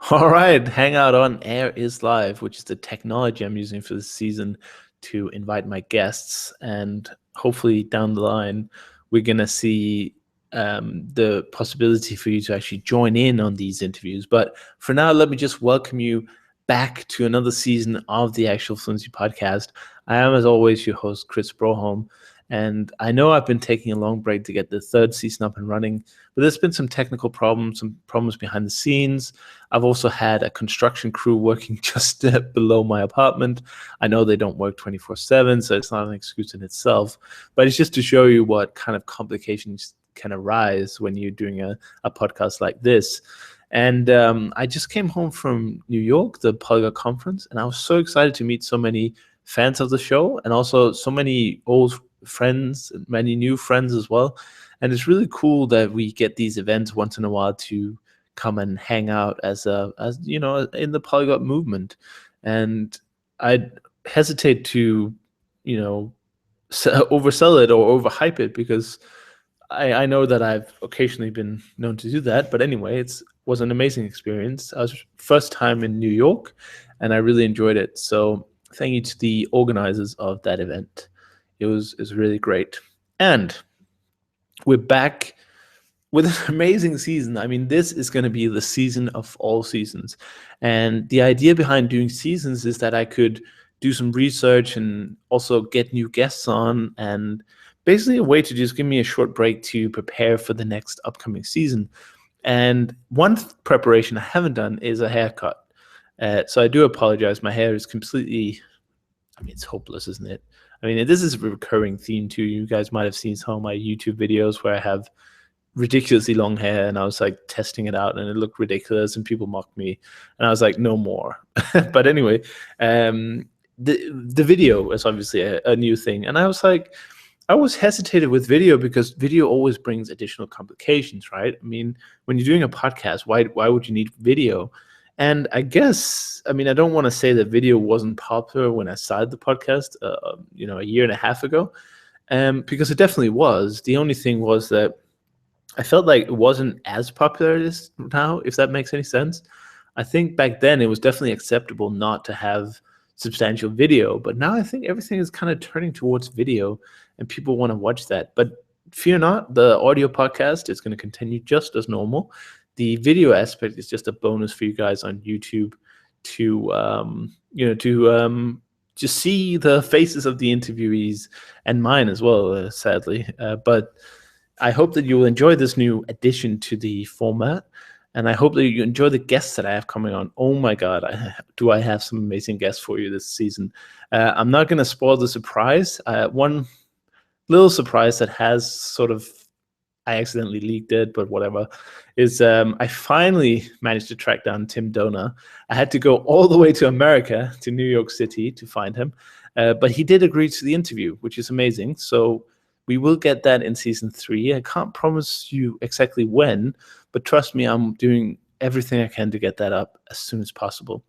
All right, Hangout on Air is live, which is the technology I'm using for this season to invite my guests. And hopefully, down the line, we're going to see the possibility for you to actually join in on these interviews. But for now, let me just welcome you back to another season of the actual Fluency podcast. I am, as always, your host, Chris Broholm. And I know I've been taking a long break to get the third season up and running, but there's been some technical problems, some problems behind the scenes. I've also had a construction crew working just below my apartment. I know they don't work 24/7, so it's not an excuse in itself, but it's just to show you what kind of complications can arise when you're doing a podcast like this. And I just came home from New York, the Polyglot conference, and I was so excited to meet so many fans of the show and also so many old friends, many new friends as well. And it's really cool that we get these events once in a while to come and hang out as in the polyglot movement. And I hesitate to you know oversell it or overhype it because I know that I've occasionally been known to do that. But anyway, it was an amazing experience. I was first time in New York, and I really enjoyed it. So thank you to the organizers of that event. It was really great. And we're back with an amazing season. I mean, this is going to be the season of all seasons. And the idea behind doing seasons is that I could do some research and also get new guests on, and basically a way to just give me a short break to prepare for the next upcoming season. And one preparation I haven't done is a haircut. So I do apologize. My hair is completely, it's hopeless, isn't it? I mean, this is a recurring theme too. You guys might have seen some of my YouTube videos where I have ridiculously long hair, and I was like testing it out, and it looked ridiculous, and people mocked me, and I was like, no more. But anyway, the video is obviously a new thing, and I was like, I always hesitated with video because video always brings additional complications, right? I mean, when you're doing a podcast, why would you need video? And I guess, I mean, I don't want to say that video wasn't popular when I started the podcast, a year and a half ago, because it definitely was. The only thing was that I felt like it wasn't as popular as now, if that makes any sense. I think back then it was definitely acceptable not to have substantial video, but now I think everything is kind of turning towards video and people want to watch that. But fear not, the audio podcast is going to continue just as normal. The video aspect is just a bonus for you guys on YouTube to just see the faces of the interviewees and mine as well, sadly. But I hope that you will enjoy this new addition to the format, and I hope that you enjoy the guests that I have coming on. Oh my God, do I have some amazing guests for you this season. I'm not going to spoil the surprise. One little surprise that has sort of, I accidentally leaked it, but whatever, is I finally managed to track down Tim Donor. I had to go all the way to America, to New York City, to find him, but he did agree to the interview, which is amazing. So we will get that in season 3. I can't promise you exactly when, but trust me, I'm doing everything I can to get that up as soon as possible.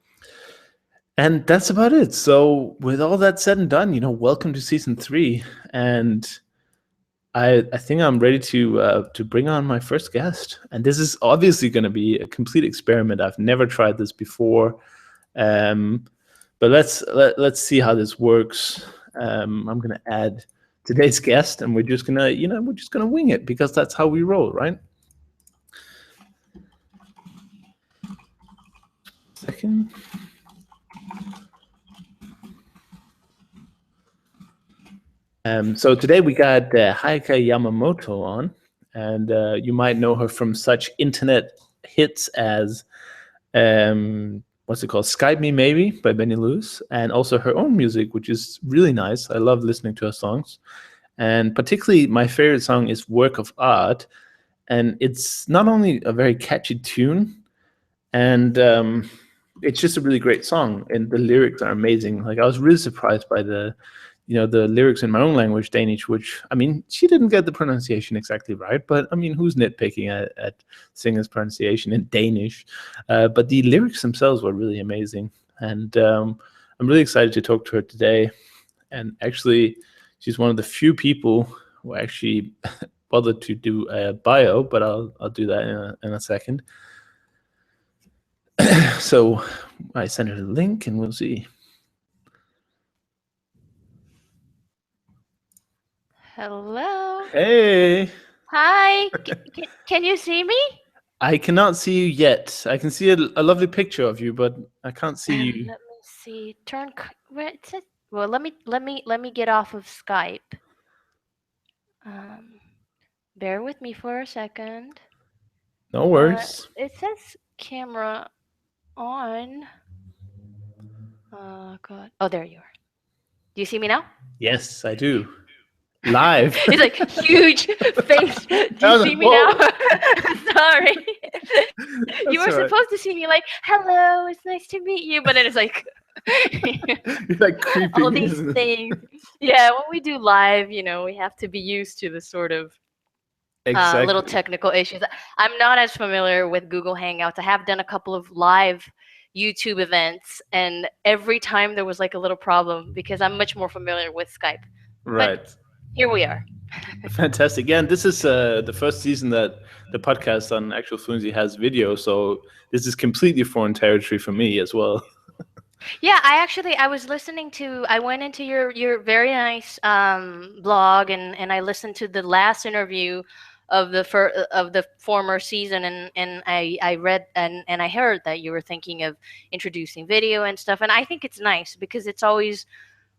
And that's about it. So with all that said and done, welcome to season 3. And I think I'm ready to bring on my first guest. And this is obviously going to be a complete experiment. I've never tried this before. But let's see how this works. I'm going to add today's guest, and we're just gonna wing it because that's how we roll, right? Second. So today we got Haikaa Yamamoto on, and you might know her from such internet hits as what's it called? Skype Me Maybe by Benny Lewis, and also her own music, which is really nice. I love listening to her songs. And particularly my favorite song is Work of Art. And it's not only a very catchy tune, and it's just a really great song. And the lyrics are amazing. Like, I was really surprised by the lyrics in my own language, Danish, which, I mean, she didn't get the pronunciation exactly right, but I mean, who's nitpicking at singers' pronunciation in Danish? But the lyrics themselves were really amazing. And I'm really excited to talk to her today. And actually, she's one of the few people who actually bothered to do a bio, but I'll do that in a second. So I send her the link and we'll see. Hello. Hey, Hi. Can you see me? I cannot see you yet. I can see a lovely picture of you, but I can't see you. Let me see. Where it says. Well, let me get off of Skype. Um, bear with me for a second. No worries. It says camera on. God. Oh, there you are. Do you see me now? Yes, I do. Live. It's like huge face. Do you I was see like, me now? whoa. Sorry. You That's were all right. supposed to see me like, hello, it's nice to meet you, but then it's like You're like all creeping these in. things. Yeah, when we do live, we have to be used to the sort of little Exactly. technical issues. I'm not as familiar with Google Hangouts. I have done a couple of live YouTube events, and every time there was like a little problem because I'm much more familiar with Skype. But Right. here we are. Fantastic. Yeah, and this is the first season that the podcast on Actual Fluency has video, so this is completely foreign territory for me as well. Yeah, I was listening to I went into your very nice blog, and I listened to the last interview of the former season, and I read and I heard that you were thinking of introducing video and stuff, and I think it's nice because it's always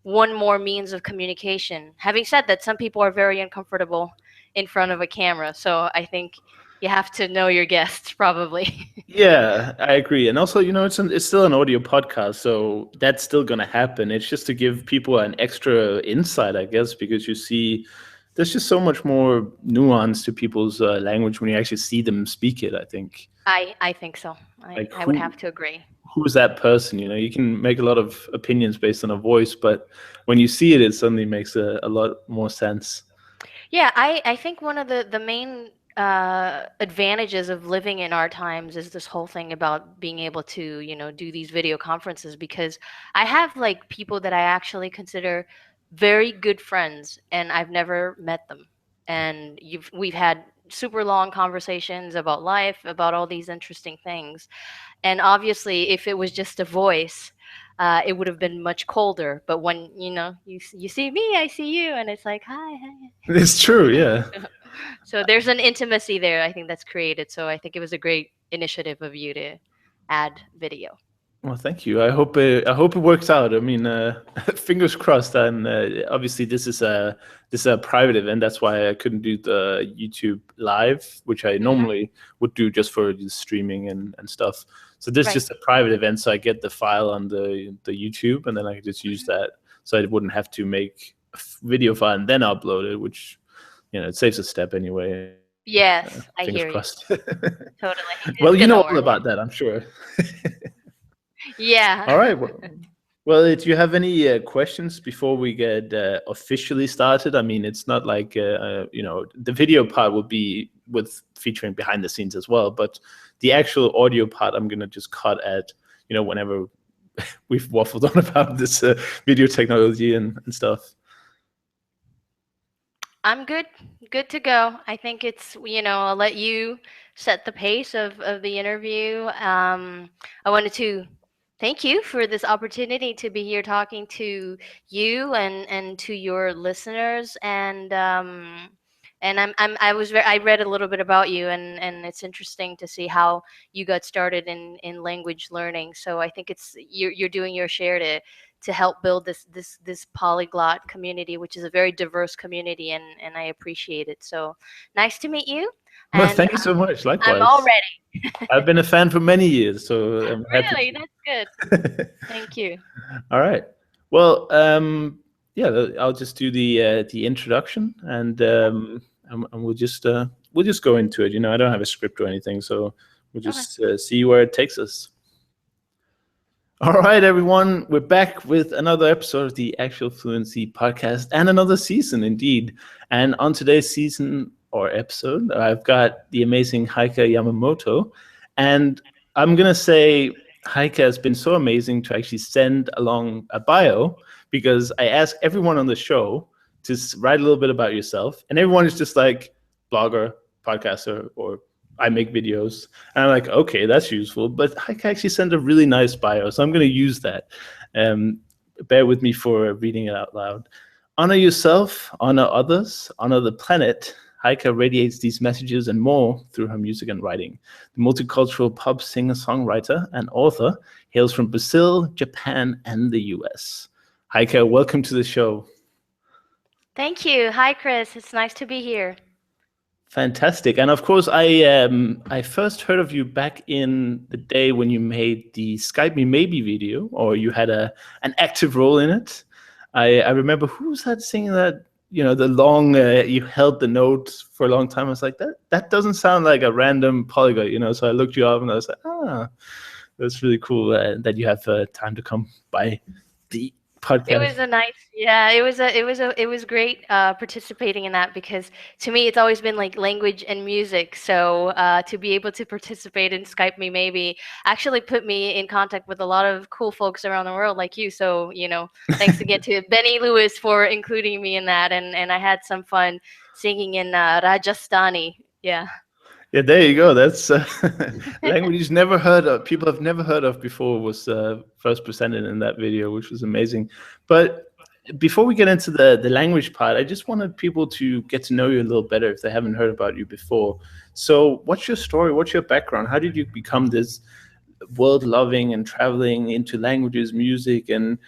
one more means of communication. Having said that, some people are very uncomfortable in front of a camera, so I think you have to know your guests probably. Yeah, I agree. And also, it's still an audio podcast, so that's still going to happen. It's just to give people an extra insight, I guess, because you see there's just so much more nuance to people's language when you actually see them speak it, I think. I think so. Like I would have to agree. who's that person? You can make a lot of opinions based on a voice, but when you see it, it suddenly makes a lot more sense. Yeah, I think one of the main advantages of living in our times is this whole thing about being able to, do these video conferences because I have like people that I actually consider very good friends and I've never met them. And we've had super long conversations about life, about all these interesting things. And obviously, if it was just a voice, it would have been much colder. But when you see me, I see you, and it's like hi, hi. It's true, yeah. So there's an intimacy there. I think that's created. So I think it was a great initiative of you to add video. Well, thank you. I hope it works out. I mean, fingers crossed. And obviously, this is a private event. That's why I couldn't do the YouTube live, which I Hmm. normally would do just for the streaming and stuff. So this is Right. just a private event. So I get the file on the YouTube, and then I can just use Hmm. that. So I wouldn't have to make a video file and then upload it, which it saves a step anyway. Yes, I Fingers hear you. crossed. Totally. Well, It's you know gonna all work. about that, I'm sure. Yeah. All right. Well, do you have any questions before we get officially started? I mean, it's not like the video part will be with featuring behind the scenes as well, but the actual audio part, I'm gonna just cut at whenever we've waffled on about this video technology and stuff. I'm good, good to go. I think I'll let you set the pace of the interview. I wanted to thank you for this opportunity to be here talking to you and to your listeners. And I read a little bit about you, and it's interesting to see how you got started in language learning. So I think you're doing your share to help build this polyglot community, which is a very diverse community, and I appreciate it. So nice to meet you, Well, and thank you so much. I'm all Likewise, ready. I've been a fan for many years, so I'm happy Really, that's good. to. Thank you. All right. Well, yeah, I'll just do the introduction, Okay. and we'll just go into it. I don't have a script or anything, so we'll Okay. just see where it takes us. All right, everyone, we're back with another episode of the Actual Fluency podcast and another season, indeed. And on today's season or episode, I've got the amazing Haikaa Yamamoto. And I'm going to say Haikaa has been so amazing to actually send along a bio because I ask everyone on the show to write a little bit about yourself. And everyone is just like blogger, podcaster, or I make videos. And I'm like, okay, that's useful. But Haikaa actually sent a really nice bio, so I'm going to use that. Um, Bear with me for reading it out loud. Honor yourself, honor others, honor the planet. Haikaa radiates these messages and more through her music and writing. The multicultural pop singer, songwriter, and author hails from Brazil, Japan, and the US. Haikaa, welcome to the show. Thank you. Hi, Chris. It's nice to be here. Fantastic. And of course, I first heard of you back in the day when you made the Skype Me Maybe video, or you had an active role in it. I remember, who was that singing that, the long, you held the note for a long time. I was like, that doesn't sound like a random polyglot, so I looked you up and I was like, that's really cool that you have time to come by the It podcast. was a nice, yeah, it was great participating in that because to me it's always been like language and music. So to be able to participate in Skype Me Maybe actually put me in contact with a lot of cool folks around the world like you. So, thanks again to Benny Lewis for including me in that. And I had some fun singing in Rajasthani. Yeah. Yeah, there you go. That's language never heard of. People have never heard of before was first presented in that video, which was amazing. But before we get into the language part, I just wanted people to get to know you a little better if they haven't heard about you before. So, what's your story? What's your background? How did you become this world-loving and traveling into languages, music, and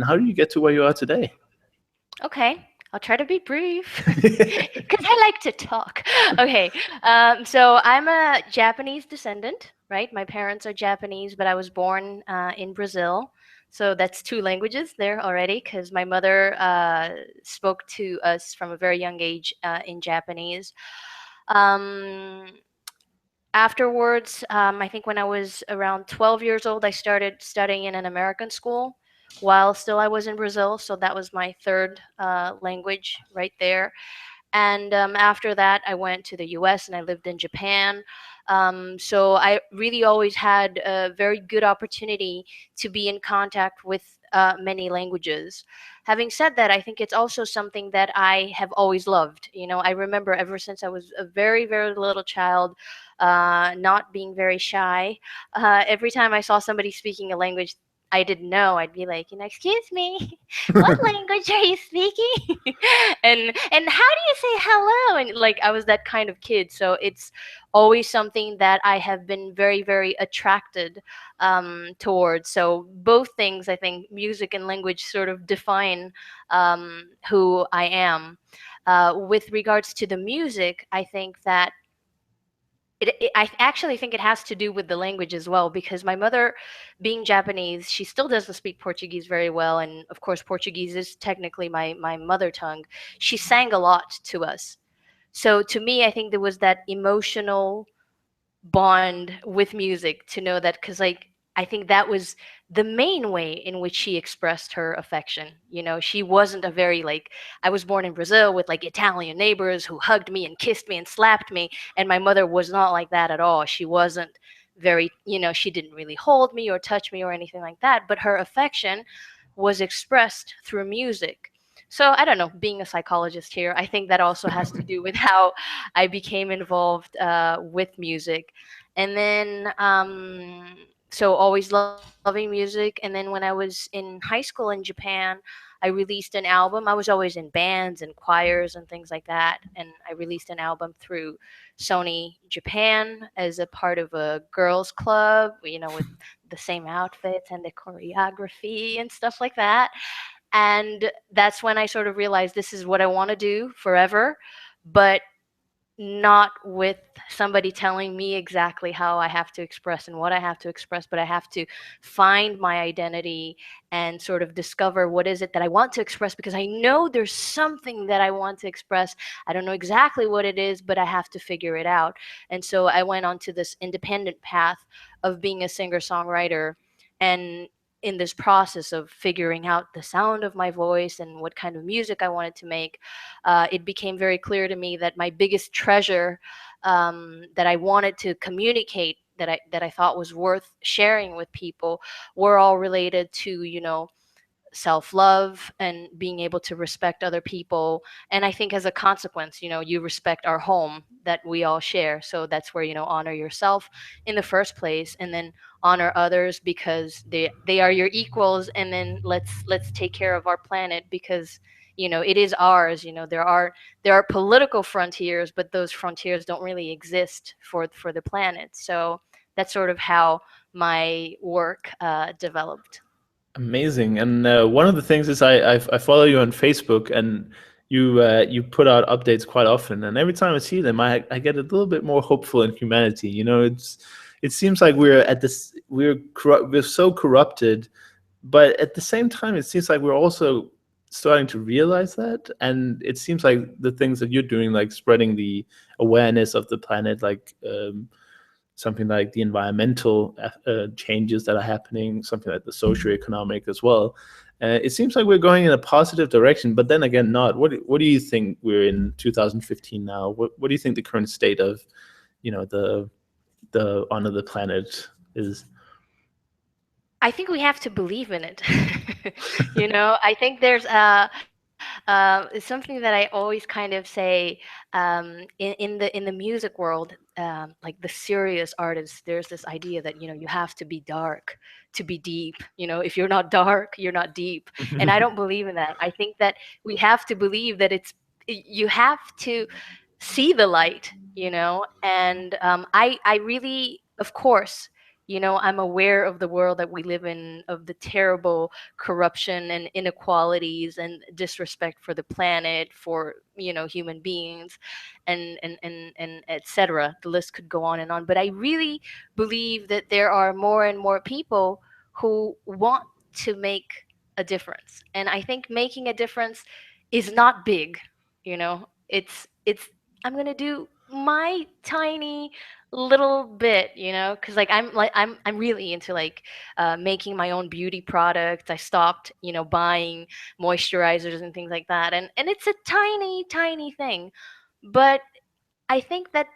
how did you get to where you are today? Okay, I'll try to be brief because I like to talk. Okay, so I'm a Japanese descendant, right? My parents are Japanese, but I was born in Brazil. So that's two languages there already because my mother spoke to us from a very young age in Japanese. Um, Afterwards, I think when I was around 12 years old, I started studying in an American school while still I was in Brazil. So that was my third language right there. And after that, I went to the US and I lived in Japan. So I really always had a very good opportunity to be in contact with many languages. Having said that, I think it's also something that I have always loved. I remember ever since I was a very, very little child, not being very shy. Every time I saw somebody speaking a language I didn't know, I'd be like, excuse me, what language are you speaking? and how do you say hello? And like I was that kind of kid, so it's always something that I have been very, very attracted towards. So both things, I think, music and language sort of define who I am. With regards to the music, I think that I actually think it has to do with the language as well because my mother, being Japanese, she still doesn't speak Portuguese very well, and of course Portuguese is technically my mother tongue. She sang a lot to us, so to me, I think there was that emotional bond with music to know that because like I think that was the main way in which she expressed her affection. She wasn't a very like I was born in Brazil with like Italian neighbors who hugged me and kissed me and slapped me, and my mother was not like that at all. She wasn't very, she didn't really hold me or touch me or anything like that, but her affection was expressed through music. So I don't know, being a psychologist here, I think that also has to do with how I became involved with music. And then, so always loving music. And then when I was in high school in Japan, I released an album. I was always in bands and choirs and things like that. And I released an album through Sony Japan as a part of a girls' club, with the same outfits and the choreography and stuff like that. And that's when I sort of realized this is what I want to do forever, but not with somebody telling me exactly how I have to express and what I have to express, but I have to find my identity and sort of discover what is it that I want to express because I know there's something that I want to express. I don't know exactly what it is, but I have to figure it out. And so I went on to this independent path of being a singer-songwriter. And in this process of figuring out the sound of my voice and what kind of music I wanted to make, it became very clear to me that my biggest treasure that I wanted to communicate, that I thought was worth sharing with people, were all related to self-love and being able to respect other people. And I think as a consequence, you respect our home that we all share. So that's where, honor yourself in the first place, and then honor others because they are your equals. And then let's take care of our planet because it is ours. There are political frontiers, but those frontiers don't really exist for the planet. So that's sort of how my work developed. Amazing. And one of the things is I follow you on Facebook, and you put out updates quite often. And every time I see them, I get a little bit more hopeful in humanity. It seems like we're so corrupted, but at the same time, it seems like we're also starting to realize that. And it seems like the things that you're doing, like spreading the awareness of the planet, like something like the environmental changes that are happening, something like the socioeconomic as well. It seems like we're going in a positive direction, but then again, not. What do you think? We're in 2015 now. What do you think the current state of, the on the planet is? I think we have to believe in it. I think there's it's something that I always kind of say in the music world, like the serious artists. There's this idea that you have to be dark to be deep. If you're not dark, you're not deep, and I don't believe in that. I think that we have to believe that you have to see the light. And I really, of course, I'm aware of the world that we live in, of the terrible corruption and inequalities and disrespect for the planet, for human beings, and etc. The list could go on and on. But I really believe that there are more and more people who want to make a difference, and I think making a difference is not big. It's I'm gonna do my tiny little bit, because I'm really into like making my own beauty products. I stopped buying moisturizers and things like that, and it's a tiny tiny thing, but I think that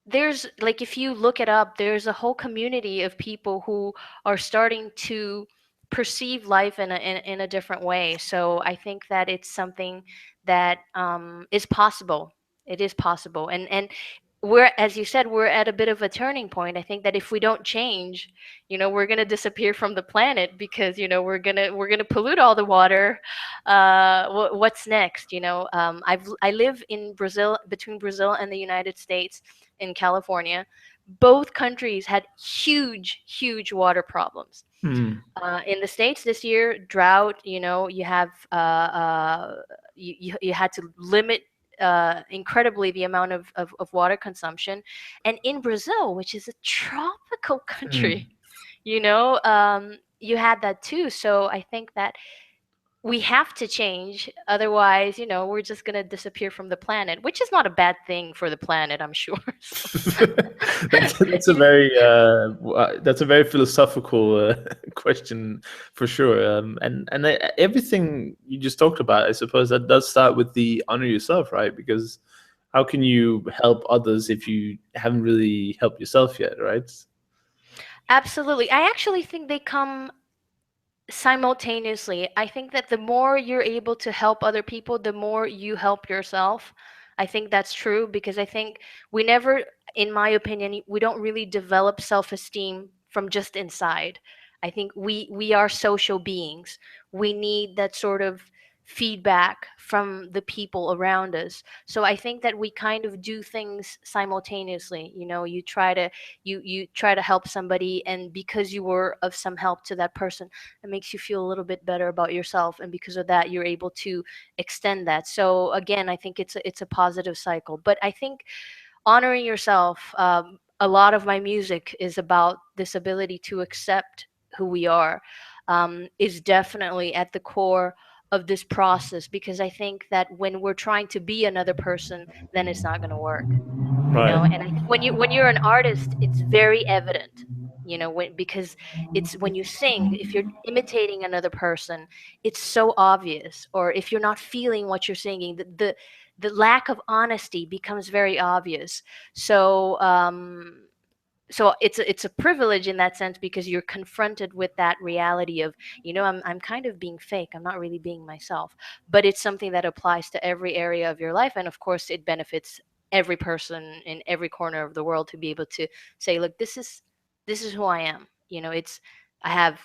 there's like, if you look it up, there's a whole community of people who are starting to perceive life in a different way. So I think that it's something that is possible. It is possible, and we're, as you said, we're at a bit of a turning point. I think that if we don't change, we're going to disappear from the planet because we're going to pollute all the water. What's next? I live in Brazil, between Brazil and the United States, in California. Both countries had huge, huge water problems. Hmm. In the States this year, drought, you have you had to limit incredibly the amount of water consumption. And in Brazil, which is a tropical country, Hmm. you had that too. So I think that we have to change. Otherwise, we're just going to disappear from the planet, which is not a bad thing for the planet, I'm sure. So, That's a you know, very that's a very philosophical question for sure. And everything you just talked about, I suppose that does start with the honor yourself, right? Because how can you help others if you haven't really helped yourself yet, right? absolutely. I actually think they come simultaneously. I think that the more you're able to help other people, the more you help yourself. I think that's true because I think we never, in my opinion, we don't really develop self-esteem from just inside. I think we are social beings. We need that sort of feedback from the people around us. So I think that we kind of do things simultaneously. You try to help somebody, and because you were of some help to that person, it makes you feel a little bit better about yourself, and because of that you're able to extend that. So again, I think it's a positive cycle. But I think honoring yourself, a lot of my music is about this ability to accept who we are, is definitely at the core of this process, because I think that when we're trying to be another person, then it's not going to work. And I Right. think when you're an artist, it's very evident, because it's when you sing, if you're imitating another person, it's so obvious. Or if you're not feeling what you're singing, the lack of honesty becomes very obvious. So so it's a privilege in that sense because you're confronted with that reality of, I'm kind of being fake, I'm not really being myself. But it's something that applies to every area of your life, and of course it benefits every person in every corner of the world to be able to say, look, this is who I am. It's I have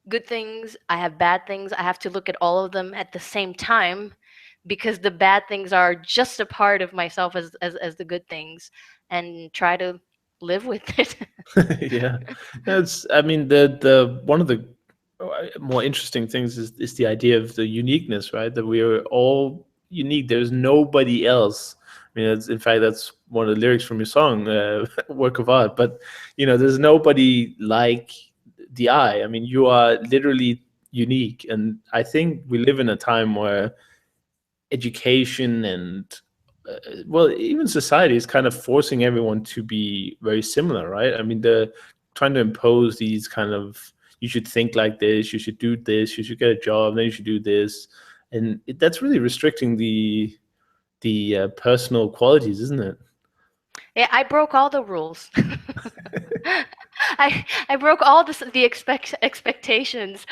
good things, I have bad things, I have to look at all of them at the same time, because the bad things are just a part of myself as the good things, and try to live with it. Yeah, that's. I mean, the one of the more interesting things is the idea of the uniqueness, right? That we are all unique. There's nobody else. I mean, in fact, that's one of the lyrics from your song, "Work of Art." But there's nobody like the I. I mean, you are literally unique, and I think we live in a time where education and well, even society is kind of forcing everyone to be very similar, right? I mean, they're trying to impose these kind of, you should think like this, you should do this, you should get a job, then you should do this, and that's really restricting the personal qualities, isn't it? Yeah, I broke all the rules. I broke all the expectations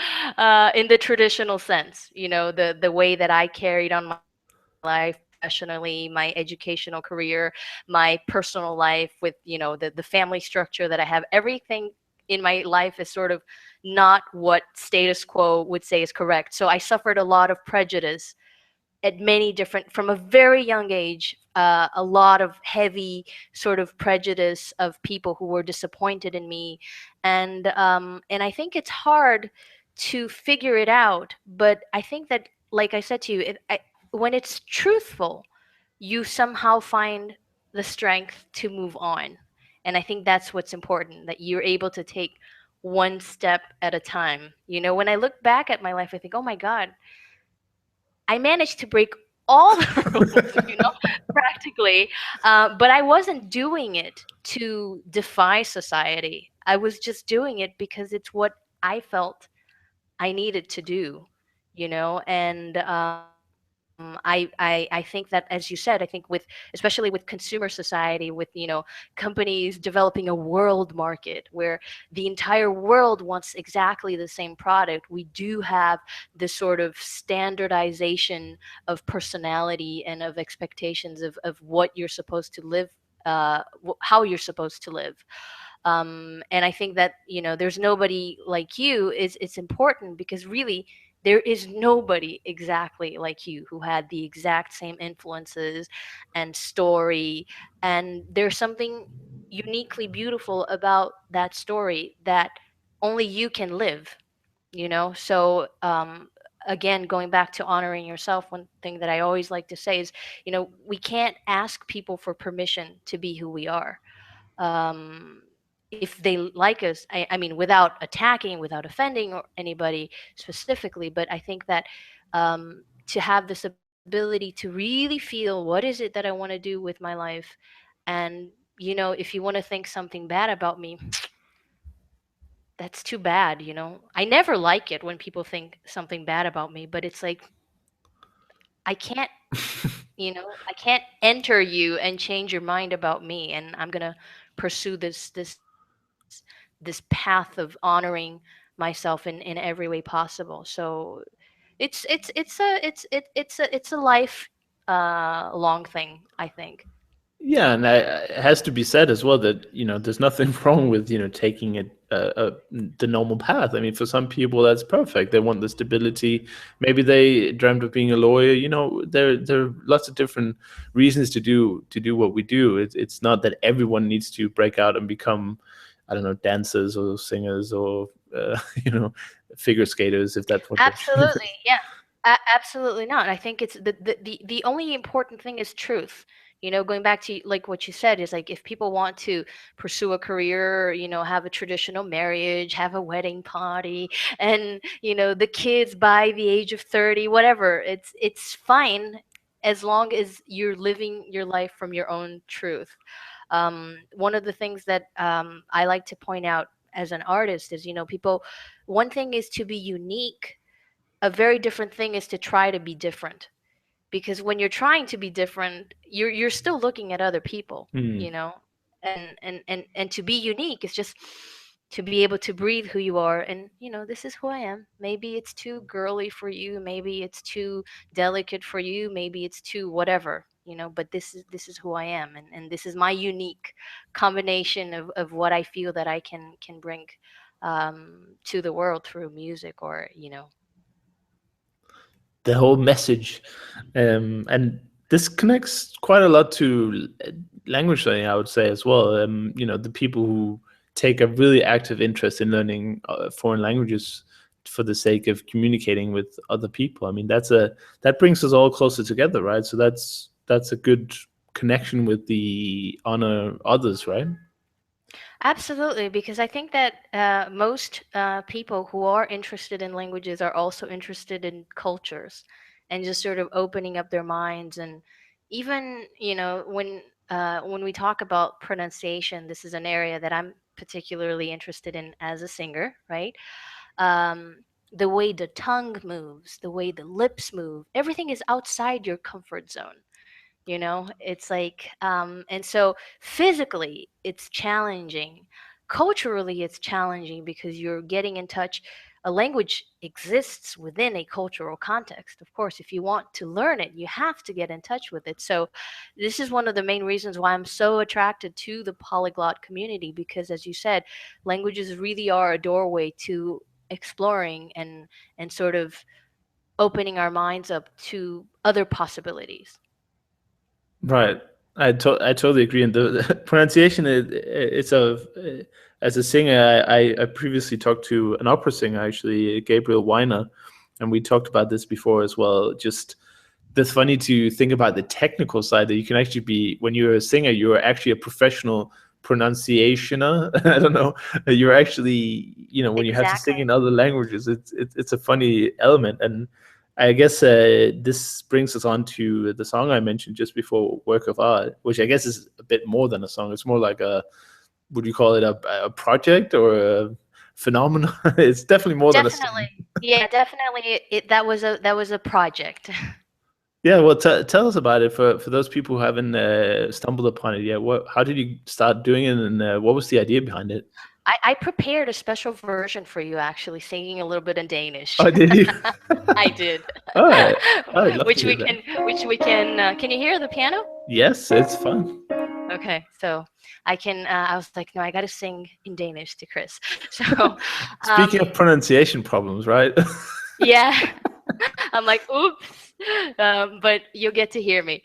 in the traditional sense. The way that I carried on my life professionally, my educational career, my personal life with the family structure that I have. Everything in my life is sort of not what status quo would say is correct. So I suffered a lot of prejudice at many different, from a very young age, a lot of heavy sort of prejudice of people who were disappointed in me. And I think it's hard to figure it out, but I think that, like I said to you, when it's truthful, you somehow find the strength to move on. And I think that's what's important, that you're able to take one step at a time. When I look back at my life, I think, oh my God, I managed to break all the rules, practically. But I wasn't doing it to defy society. I was just doing it because it's what I felt I needed to do, and I think that, as you said, I think especially with consumer society, with companies developing a world market where the entire world wants exactly the same product, we do have this sort of standardization of personality and of expectations of what you're supposed to live, how you're supposed to live. And I think that there's nobody like you. It's important because really there is nobody exactly like you who had the exact same influences and story, and there's something uniquely beautiful about that story that only you can live. So again, going back to honoring yourself, one thing that I always like to say is, we can't ask people for permission to be who we are. um, if they like us, I mean, without attacking, without offending or anybody specifically, but I think that to have this ability to really feel what is it that I want to do with my life, and if you want to think something bad about me, that's too bad. I never like it when people think something bad about me, but it's like I can't, I can't enter you and change your mind about me, and I'm gonna pursue this path of honoring myself in every way possible. So it's a life long thing, I think. Yeah, and it has to be said as well that there's nothing wrong with taking it the normal path. I mean, for some people that's perfect. They want the stability. Maybe they dreamt of being a lawyer. There are lots of different reasons to do what we do. It's not that everyone needs to break out and become, I don't know, dancers or singers or you know figure skaters if that's what they. Absolutely, yeah. Absolutely not. I think it's the only important thing is truth. Going back to like what you said is like if people want to pursue a career, have a traditional marriage, have a wedding party, and the kids by the age of 30, whatever, it's fine as long as you're living your life from your own truth. One of the things that I like to point out as an artist is, people, one thing is to be unique, a very different thing is to try to be different. Because when you're trying to be different, you're still looking at other people, Hmm. you know? And to be unique is just to be able to breathe who you are, and this is who I am. Maybe it's too girly for you, maybe it's too delicate for you, maybe it's too whatever, but this is who I am, and this is my unique combination of what I feel that I can bring to the world through music, or The whole message, and this connects quite a lot to language learning, I would say as well. The people who take a really active interest in learning foreign languages for the sake of communicating with other people. I mean, that brings us all closer together, right? So that's a good connection with the honor others, right? Absolutely, because I think that most people who are interested in languages are also interested in cultures, and just sort of opening up their minds. And even, when we talk about pronunciation, this is an area that I'm particularly interested in as a singer, right? The way the tongue moves, the way the lips move, everything is outside your comfort zone. It's like, and so physically it's challenging, culturally it's challenging, because you're getting in touch. A language exists within a cultural context. Of course, if you want to learn it, you have to get in touch with it. So this is one of the main reasons why I'm so attracted to the polyglot community, because as you said, languages really are a doorway to exploring and sort of opening our minds up to other possibilities. Right. I totally agree. And the pronunciation, it's as a singer, I previously talked to an opera singer, actually, Gabriel Weiner, and we talked about this before as well. Just that's funny to think about the technical side, that you can actually be, when you're a singer, you're actually a professional pronunciationer. I don't know. You're actually, when you have to sing Exactly. in other languages, it's a funny element. And I guess this brings us on to the song I mentioned just before, Work of Art, which I guess is a bit more than a song. It's more like would you call it a project or a phenomenon? It's definitely more than a song. Definitely. Yeah, definitely. That was a project. Yeah, well, tell us about it for those people who haven't stumbled upon it yet. How did you start doing it, and what was the idea behind it? I prepared a special version for you, actually, singing a little bit in Danish. Oh, did you? I did. All right, I'd love to Which hear we that. can. Can you hear the piano? Yes, it's fun. Okay, so I can. I was like, no, I got to sing in Danish to Chris. So, Speaking of pronunciation problems, right? yeah, I'm like, oops, but you'll get to hear me.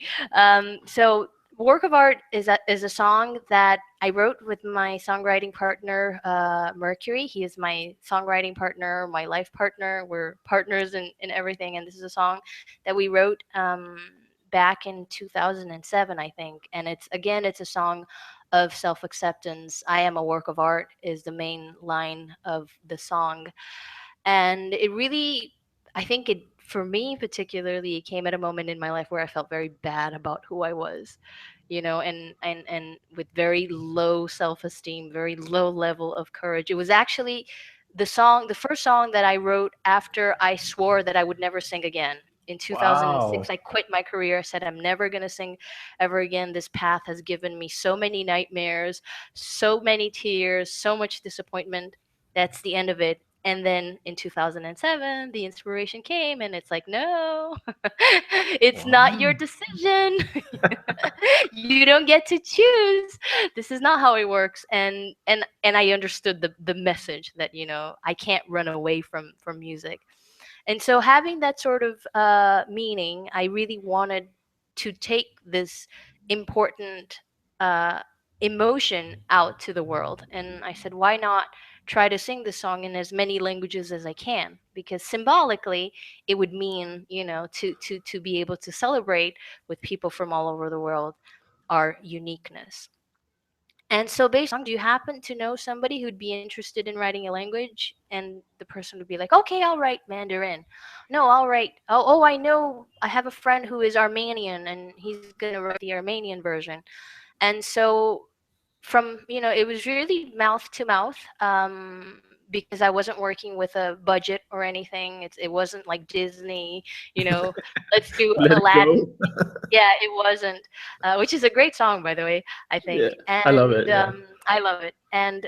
So, "Work of Art" is a song that I wrote with my songwriting partner, Mercury. He is my songwriting partner, my life partner. We're partners in everything, and this is a song that we wrote back in 2007, I think. And it's a song of self acceptance. "I am a work of art" is the main line of the song, and it really, I think it, for me particularly, it came at a moment in my life where I felt very bad about who I was, and with very low self-esteem, very low level of courage. It was actually the first song that I wrote after I swore that I would never sing again. In 2006, Wow. I quit my career. I said, I'm never going to sing ever again. This path has given me so many nightmares, so many tears, so much disappointment. That's the end of it. And then in 2007, the inspiration came, and it's like, no, it's not your Wow. decision. You don't get to choose. This is not how it works. And I understood the message that, I can't run away from music. And so, having that sort of meaning, I really wanted to take this important uh, emotion out to the world. And I said, why not try to sing the song in as many languages as I can? Because symbolically, it would mean, to be able to celebrate with people from all over the world our uniqueness. And so, based on the song, do you happen to know somebody who'd be interested in writing a language? And the person would be like, okay, I'll write Mandarin. No, I'll write. Oh, I know. I have a friend who is Armenian, and he's going to write the Armenian version. And so, it was really mouth to mouth. because I wasn't working with a budget or anything. It wasn't like Disney, you know, let's do Let it Aladdin. go. Yeah, it wasn't, which is a great song, by the way, I think. Yeah, I love And it. Yeah, I love it. And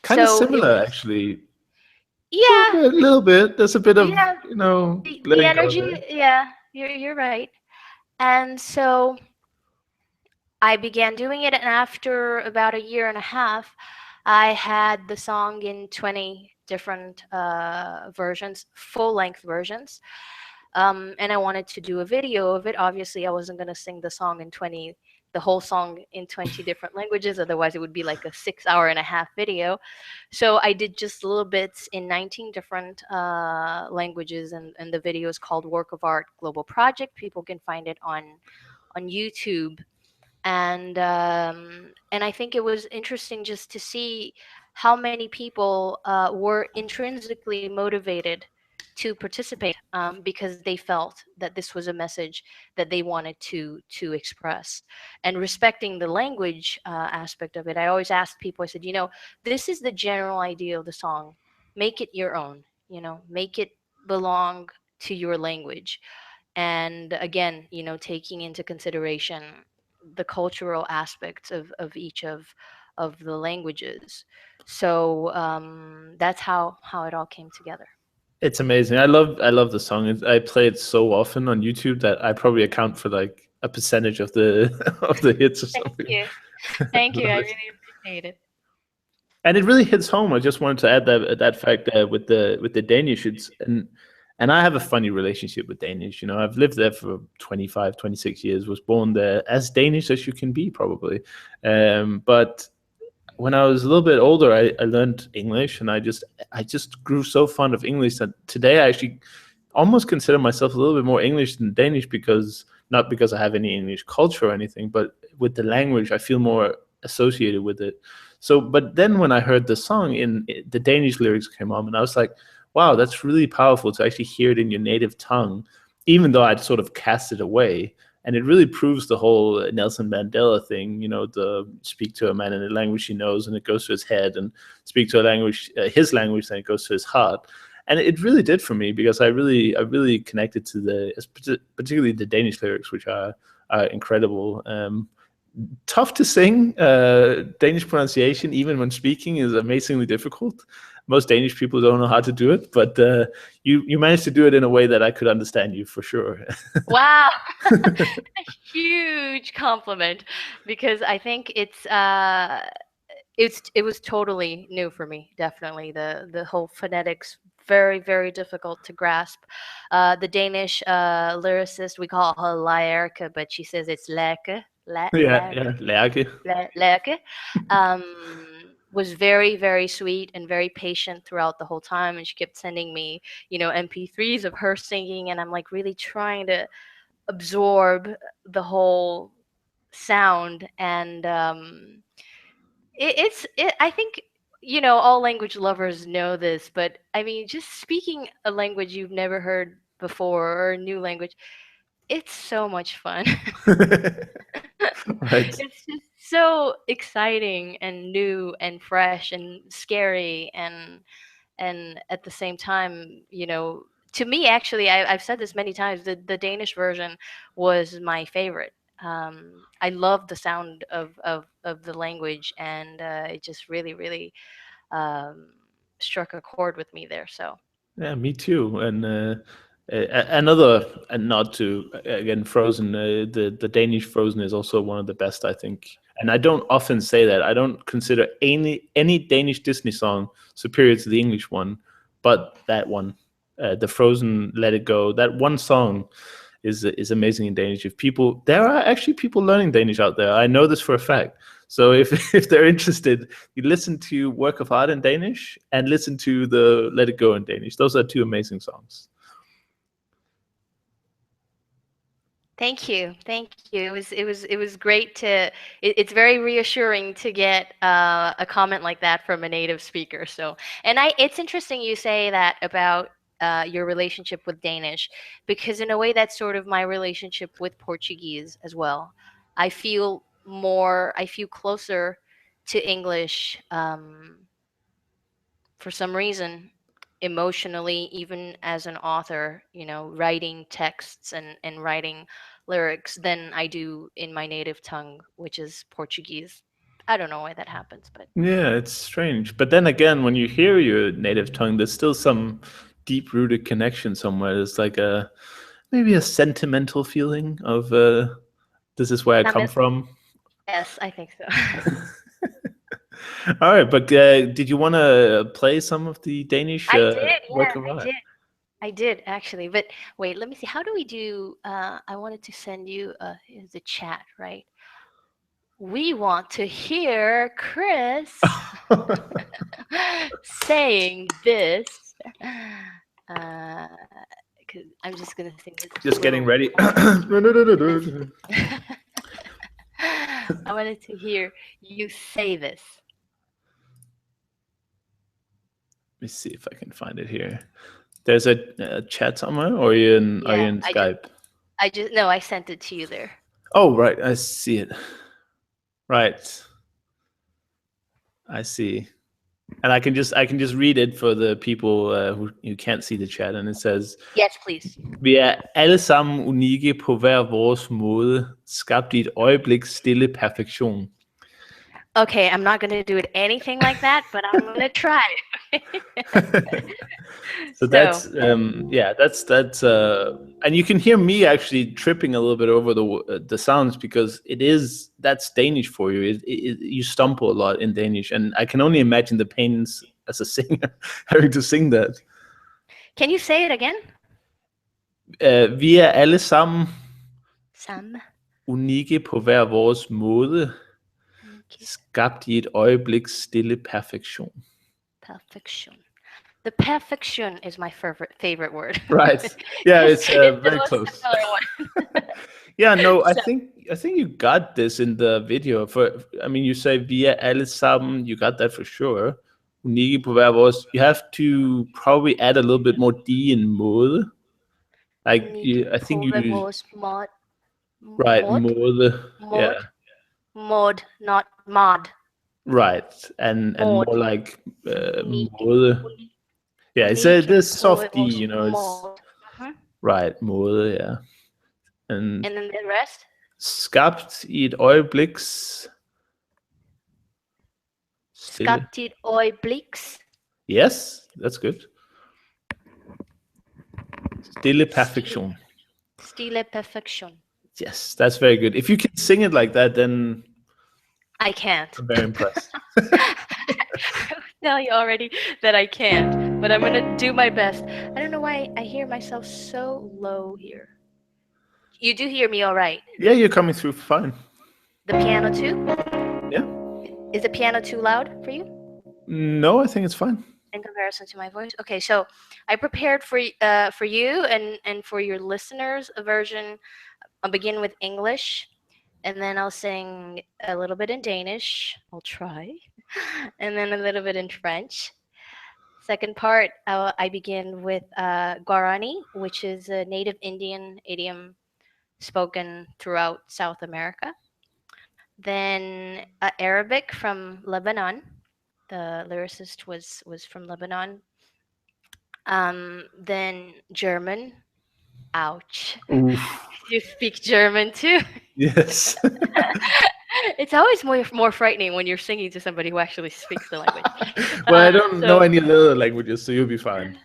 kind of so it similar was, actually. yeah, A little bit. There's a bit of yeah, the letting go energy, there. yeah, you're right. And so I began doing it, and after about a year and a half, I had the song in 20 different versions, full length versions. And I wanted to do a video of it. Obviously, I wasn't going to sing the whole song in 20 different languages. Otherwise, it would be like a 6 hour and a half video. So I did just little bits in 19 different languages, and the video is called Work of Art Global Project. People can find it on YouTube. And I think it was interesting just to see how many people were intrinsically motivated to participate, because they felt that this was a message that they wanted to express. And respecting the language aspect of it, I always asked people, I said, this is the general idea of the song. Make it your own, make it belong to your language. And again, taking into consideration the cultural aspects of each of the languages. So that's how it all came together. It's amazing. I love the song. I play it so often on YouTube that I probably account for like a percentage of the of the hits or Thank something. you. I Thank you. love I it. really appreciate it. And it really hits home. I just wanted to add that fact with the Danish. And I have a funny relationship with Danish. I've lived there for 25, 26 years. Was born there, as Danish as you can be, probably. But when I was a little bit older, I learned English, and I just grew so fond of English that today I actually almost consider myself a little bit more English than Danish, because not because I have any English culture or anything, but with the language I feel more associated with it. So, but then when I heard the song, the Danish lyrics came on, and I was like, wow, that's really powerful to actually hear it in your native tongue, even though I'd sort of cast it away. And it really proves the whole Nelson Mandela thing, the speak to a man in a language he knows and it goes to his head, and speak to a language, his language, then it goes to his heart. And it really did for me, because I really connected to particularly the Danish lyrics, which are incredible. Tough to sing. Danish pronunciation, even when speaking, is amazingly difficult. Most Danish people don't know how to do it, but you managed to do it in a way that I could understand you for sure. Wow. A huge compliment, because I think it was totally new for me. Definitely the whole phonetics, very very difficult to grasp. The Danish lyricist, we call her Lærke, but she says it's Lærke. Yeah, Lærke. yeah, Lærke. Lærke, was very, very sweet and very patient throughout the whole time. And she kept sending me, MP3s of her singing. And I'm like really trying to absorb the whole sound. And I think, all language lovers know this, but I mean, just speaking a language you've never heard before or a new language, it's so much fun. Right. It's just so exciting and new and fresh and scary, and at the same time, to me actually, I've said this many times, the Danish version was my favorite. I love the sound of the language, and it just really really um, struck a chord with me there. So Yeah, me too. And another, and not to again, Frozen. The Danish Frozen is also one of the best, I think. And I don't often say that. I don't consider any Danish Disney song superior to the English one, but that one, the Frozen, Let It Go. That one song is amazing in Danish. There are actually people learning Danish out there. I know this for a fact. So if if they're interested, you listen to Work of Art in Danish and listen to the Let It Go in Danish. Those are two amazing songs. thank you, thank you. It was great to. It's very reassuring to get a comment like that from a native speaker. So, and it's interesting you say that about your relationship with Danish, because in a way that's sort of my relationship with Portuguese as well. I feel closer to English for some reason, emotionally, even as an author, writing texts and writing lyrics than I do in my native tongue, which is Portuguese. I don't know why that happens, but Yeah, it's strange. But then again, when you hear your native tongue, there's still some deep-rooted connection somewhere. There's like a maybe a sentimental feeling of this is where I come from. yes, I think so. All right, but did you want to play some of the Danish I did, work yeah, of I art? did. I did actually, but wait, let me see. How do we do? I wanted to send you the chat, right? We want to hear Chris saying this. Uh, 'Cause I'm just gonna sing this Just getting little ready. poem. Let I wanted to hear you say this. me see if I can find it here. There's a chat somewhere, or are you Yeah, in Skype? no, I sent it to you there. Oh, right, I see it. Right, I see. And I can just read it for the people who can't see the chat, and it says, Yes, please. vi er alle sammen unikke på hver vores måde, skabt i et øjebliks stille perfektion. Okay, I'm not going to do it anything like that, but I'm going to try. So that's that's and you can hear me actually tripping a little bit over the sounds because that's Danish for you. You stumble a lot in Danish, and I can only imagine the pains as a singer having to sing that. Can you say it again? Vi er alle sammen Sam. unikke på hver vores måde, skabt i et øjebliks stille perfektion. Perfection. The perfection is my favorite word. Right. Yeah, it's It's the very most close. similar one. Yeah, no, I So, think you got this in the video. I mean, you say via alle sammen, you got that for sure. Unikke på hver vores. You have to probably add a little bit more D in måde. Like I think you mod. right Mod? måde. Yeah, Mod, not mod. right, and Mod. more like Unique. måde. Yeah, it's this soft D. Vores It's mod. Mhm. right måde. Yeah, and And then the rest? skabt i et øjebliks stille. Skabt i et øjebliks. Yes, that's good. Stille perfektion. Stille perfection. Yes, that's very good. If you can sing it like that, then I can't. I'm very impressed. I tell you already that I can't, but I'm gonna do my best. I don't know why I hear myself so low here. You do hear me all right. Yeah, you're coming through fine. The piano too? Yeah. Is the piano too loud for you No, I think it's fine. in comparison to my voice? Okay, so I prepared for you and for your listeners a version. I'll begin with English, and then I'll sing a little bit in Danish. I'll try, and then a little bit in French. Second part, I begin with Guarani, which is a native Indian idiom spoken throughout South America. Then Arabic from Lebanon. The lyricist was from Lebanon. Then German. Ouch. Oof. You speak German too? Yes. It's always more frightening when you're singing to somebody who actually speaks the language. Well, I don't know any other languages, so you'll be fine.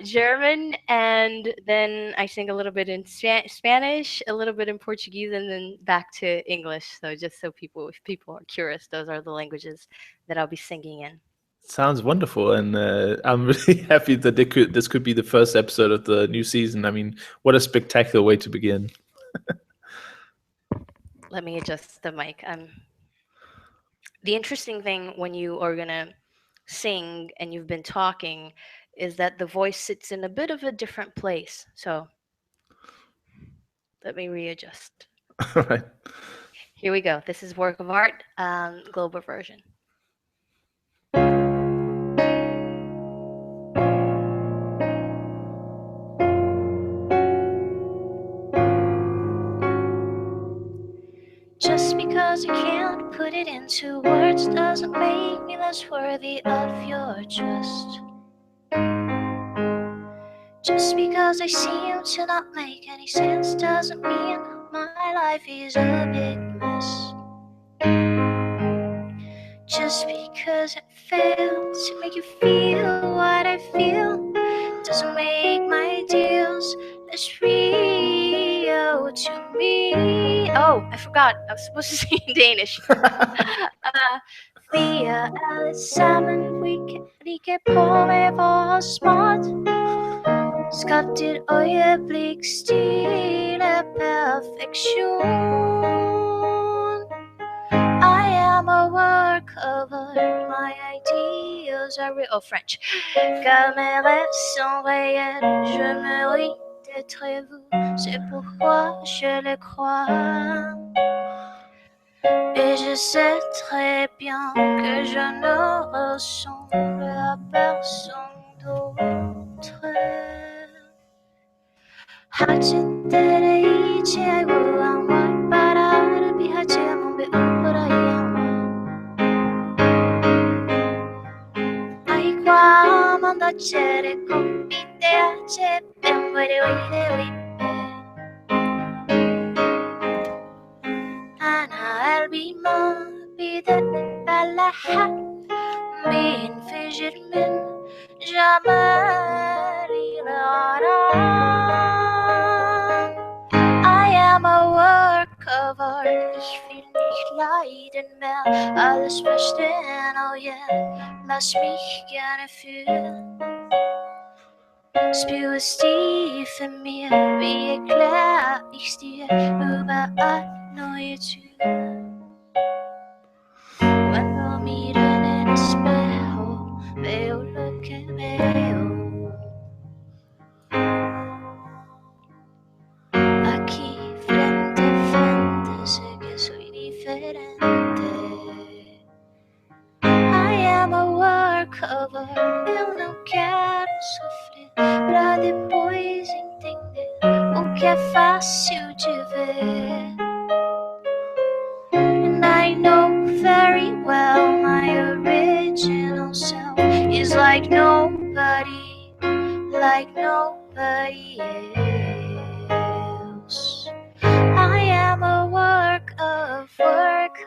German, and then I sing a little bit in Spanish, a little bit in Portuguese, and then back to English. So just so if people are curious, those are the languages that I'll be singing in. Sounds wonderful, and I'm really happy that this could be the first episode of the new season. I mean, what a spectacular way to begin. Let me adjust the mic. The interesting thing when you are gonna sing and you've been talking is that the voice sits in a bit of a different place. So let me readjust. All right. Here we go. This is work of art, global version. Just because I can't put it into words doesn't make me less worthy of your trust. Just because I seem to not make any sense doesn't mean my life is a big mess. Just because I fail to make you feel what I feel doesn't make my deals less real to me. Oh, I forgot. I was supposed to sing in Danish. Vi er alle sammen like på med vores spot. Skabt et øjeblik stille perfektion. I am a work of art, my ideas are real. Oh, French. Car mes rêves sont réels, je me ris d'être vous, c'est pourquoi je le crois. Et je sais très bien que je ne ressemble à personne d'autre. 하진들의 이치에 우한 말바라를 비하지 몸에 울어야 아이과 만다체를 콤비대야체 뱀버리 위대 أنا قلبي ما بيدق بينفجر من جمالي الغرام. I am a work of art, ich will nicht leiden mehr, alles verstehen, oh yeah, lass mich gerne fühlen. Spür es tief in mir, wie erklär ich's dir, überall neue Türen. Cuando miro en el espejo, veo lo que veo. Aquí frente a frente sé que soy diferente. I am a work of art, eu não quero sofrer pra depois entender o que é fácil de ver. And I know very well my original self is like nobody else. I am a work of art,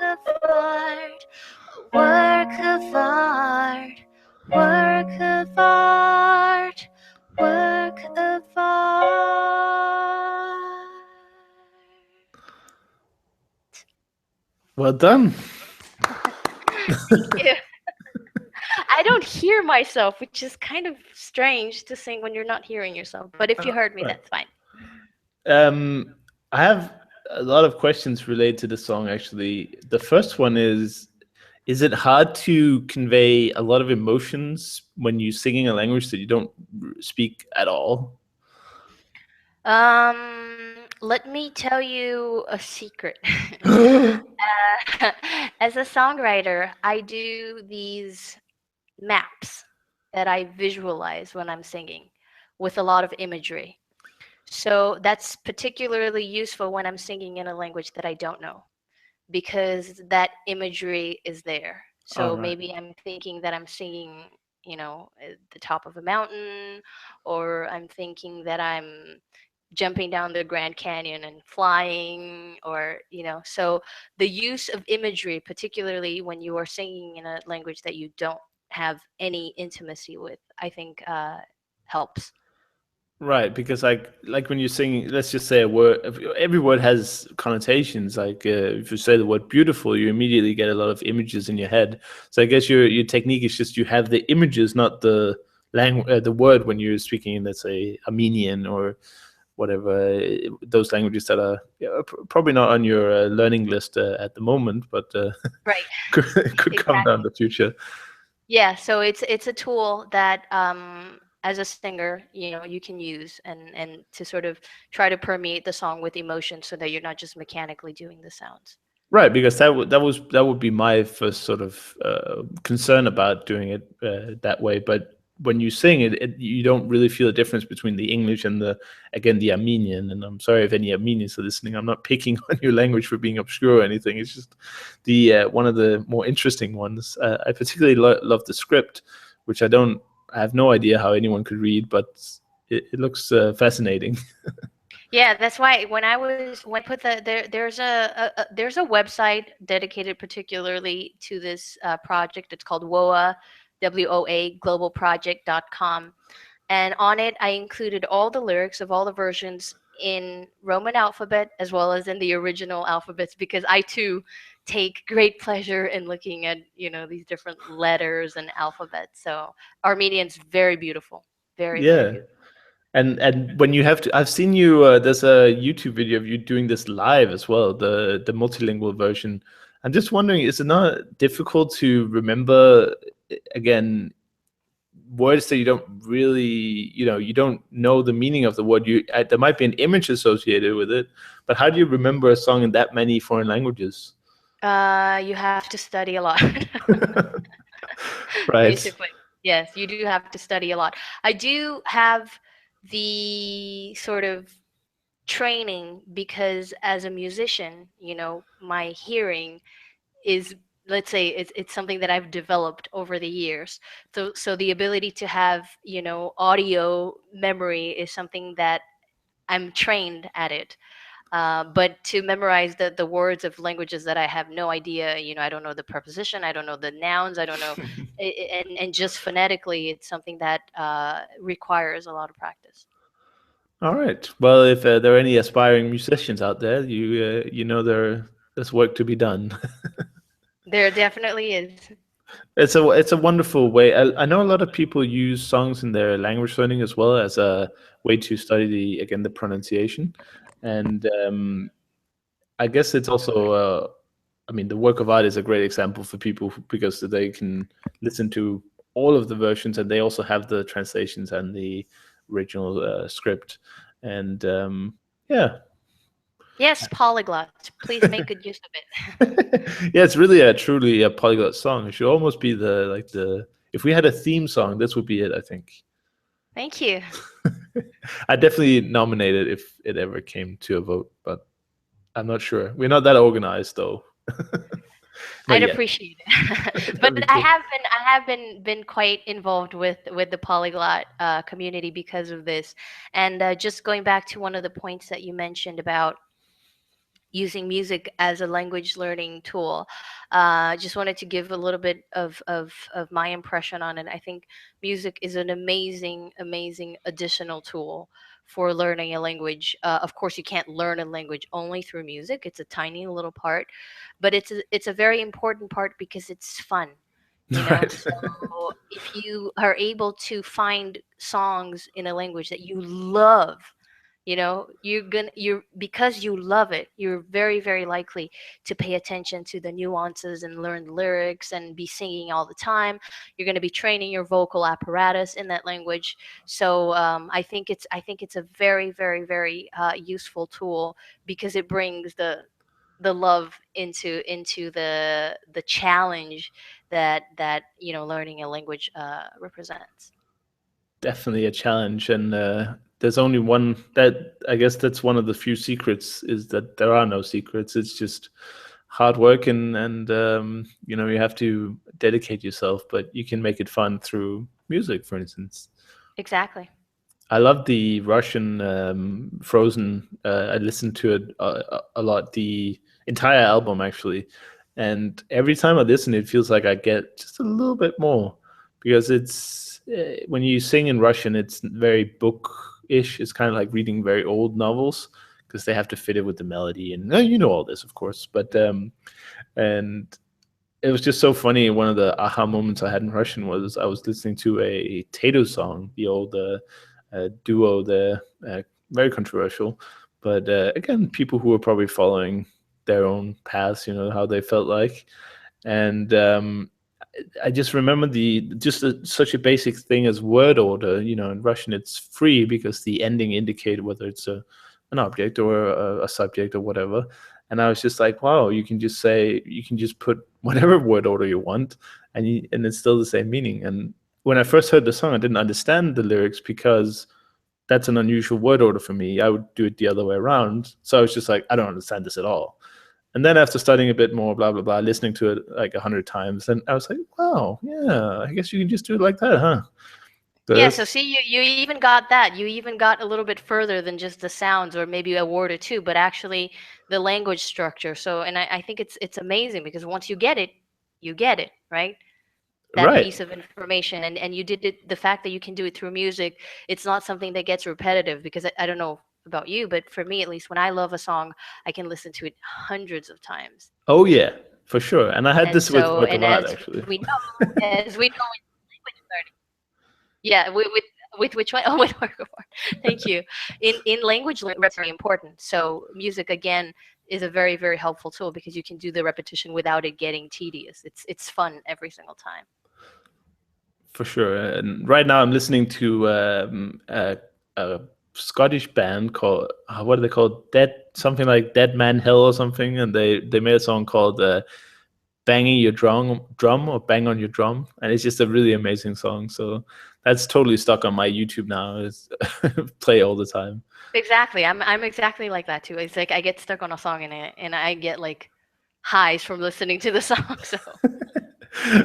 work of art, work of art, work of art. Well done. Thank you. I don't hear myself, which is kind of strange to sing when you're not hearing yourself. But if you heard me, Right. that's fine. I have a lot of questions related to the song, actually. The first one is it hard to convey a lot of emotions when you're singing a language that you don't speak at all? Let me tell you a secret. As a songwriter, I do these maps that I visualize when I'm singing with a lot of imagery. So that's particularly useful when I'm singing in a language that I don't know, because that imagery is there. So right. maybe I'm thinking that I'm singing, at the top of a mountain, or I'm thinking that I'm jumping down the Grand Canyon and flying, or so the use of imagery, particularly when you are singing in a language that you don't have any intimacy with, I think helps. Right, because like when you're singing, let's just say a word. Every word has connotations. Like if you say the word "beautiful," you immediately get a lot of images in your head. So I guess your technique is just you have the images, not the the word when you're speaking in, let's say, Armenian or whatever, those languages that are probably not on your learning list at the moment, but Right. could come down in the future. Yeah, so it's a tool that as a singer, you can use and to sort of try to permeate the song with emotion so that you're not just mechanically doing the sounds. Right, because that would be my first sort of concern about doing it that way. But when you sing it, you don't really feel a difference between the English and the Armenian. And I'm sorry if any Armenians are listening. I'm not picking on your language for being obscure or anything. It's just the one of the more interesting ones. I particularly love the script, which I have no idea how anyone could read, but it looks fascinating. Yeah, that's why when I put there's a website dedicated particularly to this project. It's called WOA, WOA globalproject.com. And on it, I included all the lyrics of all the versions in Roman alphabet as well as in the original alphabets because I too take great pleasure in looking at, these different letters and alphabets. So Armenian's very beautiful. Very, very Yeah. beautiful. And when you have to, I've seen you. There's a YouTube video of you doing this live as well, the multilingual version. I'm just wondering, is it not difficult to remember again words that you don't really, you don't know the meaning of the word? There might be an image associated with it, but how do you remember a song in that many foreign languages? You have to study a lot. Right. Basically. Yes, you do have to study a lot. I do have the sort of training because as a musician, my hearing is, let's say, it's something that I've developed over the years. So the ability to have, audio memory is something that I'm trained at it. But to memorize the words of languages that I have no idea, I don't know the preposition, I don't know the nouns, I don't know, and just phonetically, it's something that requires a lot of practice. All right. Well, if there are any aspiring musicians out there, there's work to be done. There definitely is. It's a wonderful way. I know a lot of people use songs in their language learning as well as a way to study the pronunciation, and I guess it's also I mean the work of art is a great example for people because they can listen to all of the versions and they also have the translations and the original script, and yeah. Yes, polyglots. Please make good use of it. Yeah, it's really a truly a polyglot song. It should almost be the if we had a theme song, this would be it, I think. Thank you. I definitely nominate it if it ever came to a vote, but I'm not sure. We're not that organized though. Not I'd yet. appreciate it. But That'd be I cool. have been quite involved with the polyglot community because of this. And just going back to one of the points that you mentioned about using music as a language learning tool. Just wanted to give a little bit of my impression on it. I think music is an amazing, amazing additional tool for learning a language. Of course, you can't learn a language only through music. It's a tiny little part, but it's a very important part because it's fun. Right. So if you are able to find songs in a language that you love, you're because you love it, you're very, very likely to pay attention to the nuances and learn the lyrics and be singing all the time. You're going to be training your vocal apparatus in that language. So I think it's a very, very, very useful tool because it brings the love into the challenge that learning a language represents. Definitely a challenge, and there's only one that I guess that's one of the few secrets is that there are no secrets. It's just hard work and you have to dedicate yourself, but you can make it fun through music, for instance. Exactly. I love the Russian Frozen. I listened to it a lot, the entire album actually, and every time I listen, it feels like I get just a little bit more because it's when you sing in Russian, it's very book-ish. It's kind of like reading very old novels because they have to fit it with the melody, and you know all this, of course. But and it was just so funny. One of the aha moments I had in Russian was I was listening to a Tato song, the old duo there, very controversial. But again, people who were probably following their own paths, how they felt like. And I just remember such a basic thing as word order. In Russian, it's free because the ending indicated whether it's an object or a subject or whatever. And I was just like, wow, you can just put whatever word order you want, and it's still the same meaning. And when I first heard the song, I didn't understand the lyrics because that's an unusual word order for me. I would do it the other way around. So I was just like, I don't understand this at all. And then after studying a bit more, blah blah blah, listening to it like 100 times, and I was like, wow, yeah, I guess you can just do it like that, huh? So Yeah, so that's see, you even got that. You even got a little bit further than just the sounds or maybe a word or two, but actually the language structure. So, and I think it's amazing because once you get it, right? That right. piece of information, and you did it. The fact that you can do it through music, it's not something that gets repetitive because I don't know about you, but for me at least, when I love a song, I can listen to it hundreds of times. Oh yeah, for sure. And I had And this with so, work and of art actually. as we know in language learning, yeah, with which one? Oh, with work of art. Thank you. In language learning, that's very important. So music again is a very very helpful tool because you can do the repetition without it getting tedious. It's fun every single time. For sure. And right now I'm listening to a Scottish band called what are they called? Dead something like Dead Man Hill or something, and they made a song called "Banging Your Drum" or "Bang on Your Drum," and it's just a really amazing song. So that's totally stuck on my YouTube now. It's play all the time. Exactly. I'm exactly like that too. It's like I get stuck on a song and I get like highs from listening to the song. So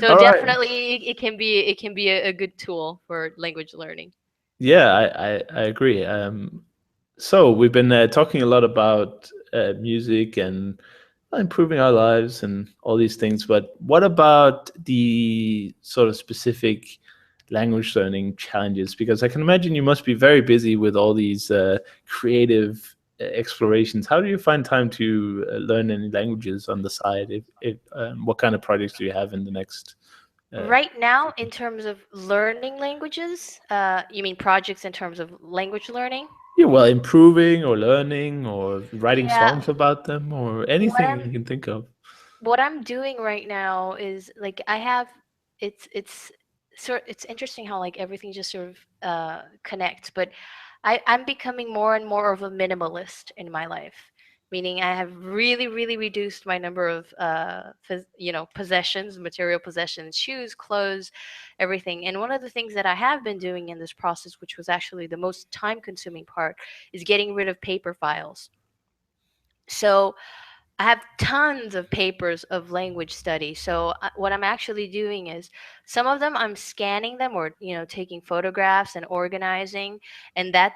All right. definitely it can be a good tool for language learning. Yeah, I agree. So we've been talking a lot about music and improving our lives and all these things, but what about the sort of specific language learning challenges? Because I can imagine you must be very busy with all these creative explorations. How do you find time to learn any languages on the side? If what kind of projects do you have in the next? Uh, Right now, in terms of learning languages, you mean projects in terms of language learning? yeah, well, improving or learning or writing Yeah, songs about them or what anything you I'm can think of. what I'm doing right now is like I have it's it's interesting how like everything just sort of connects, but I'm becoming more and more of a minimalist in my life. Meaning I have really, really reduced my number of possessions, material possessions, shoes, clothes, everything. And one of the things that I have been doing in this process, which was actually the most time consuming part, is getting rid of paper files. So I have tons of papers of language study. So what I'm actually doing is some of them I'm scanning them or taking photographs and organizing, and that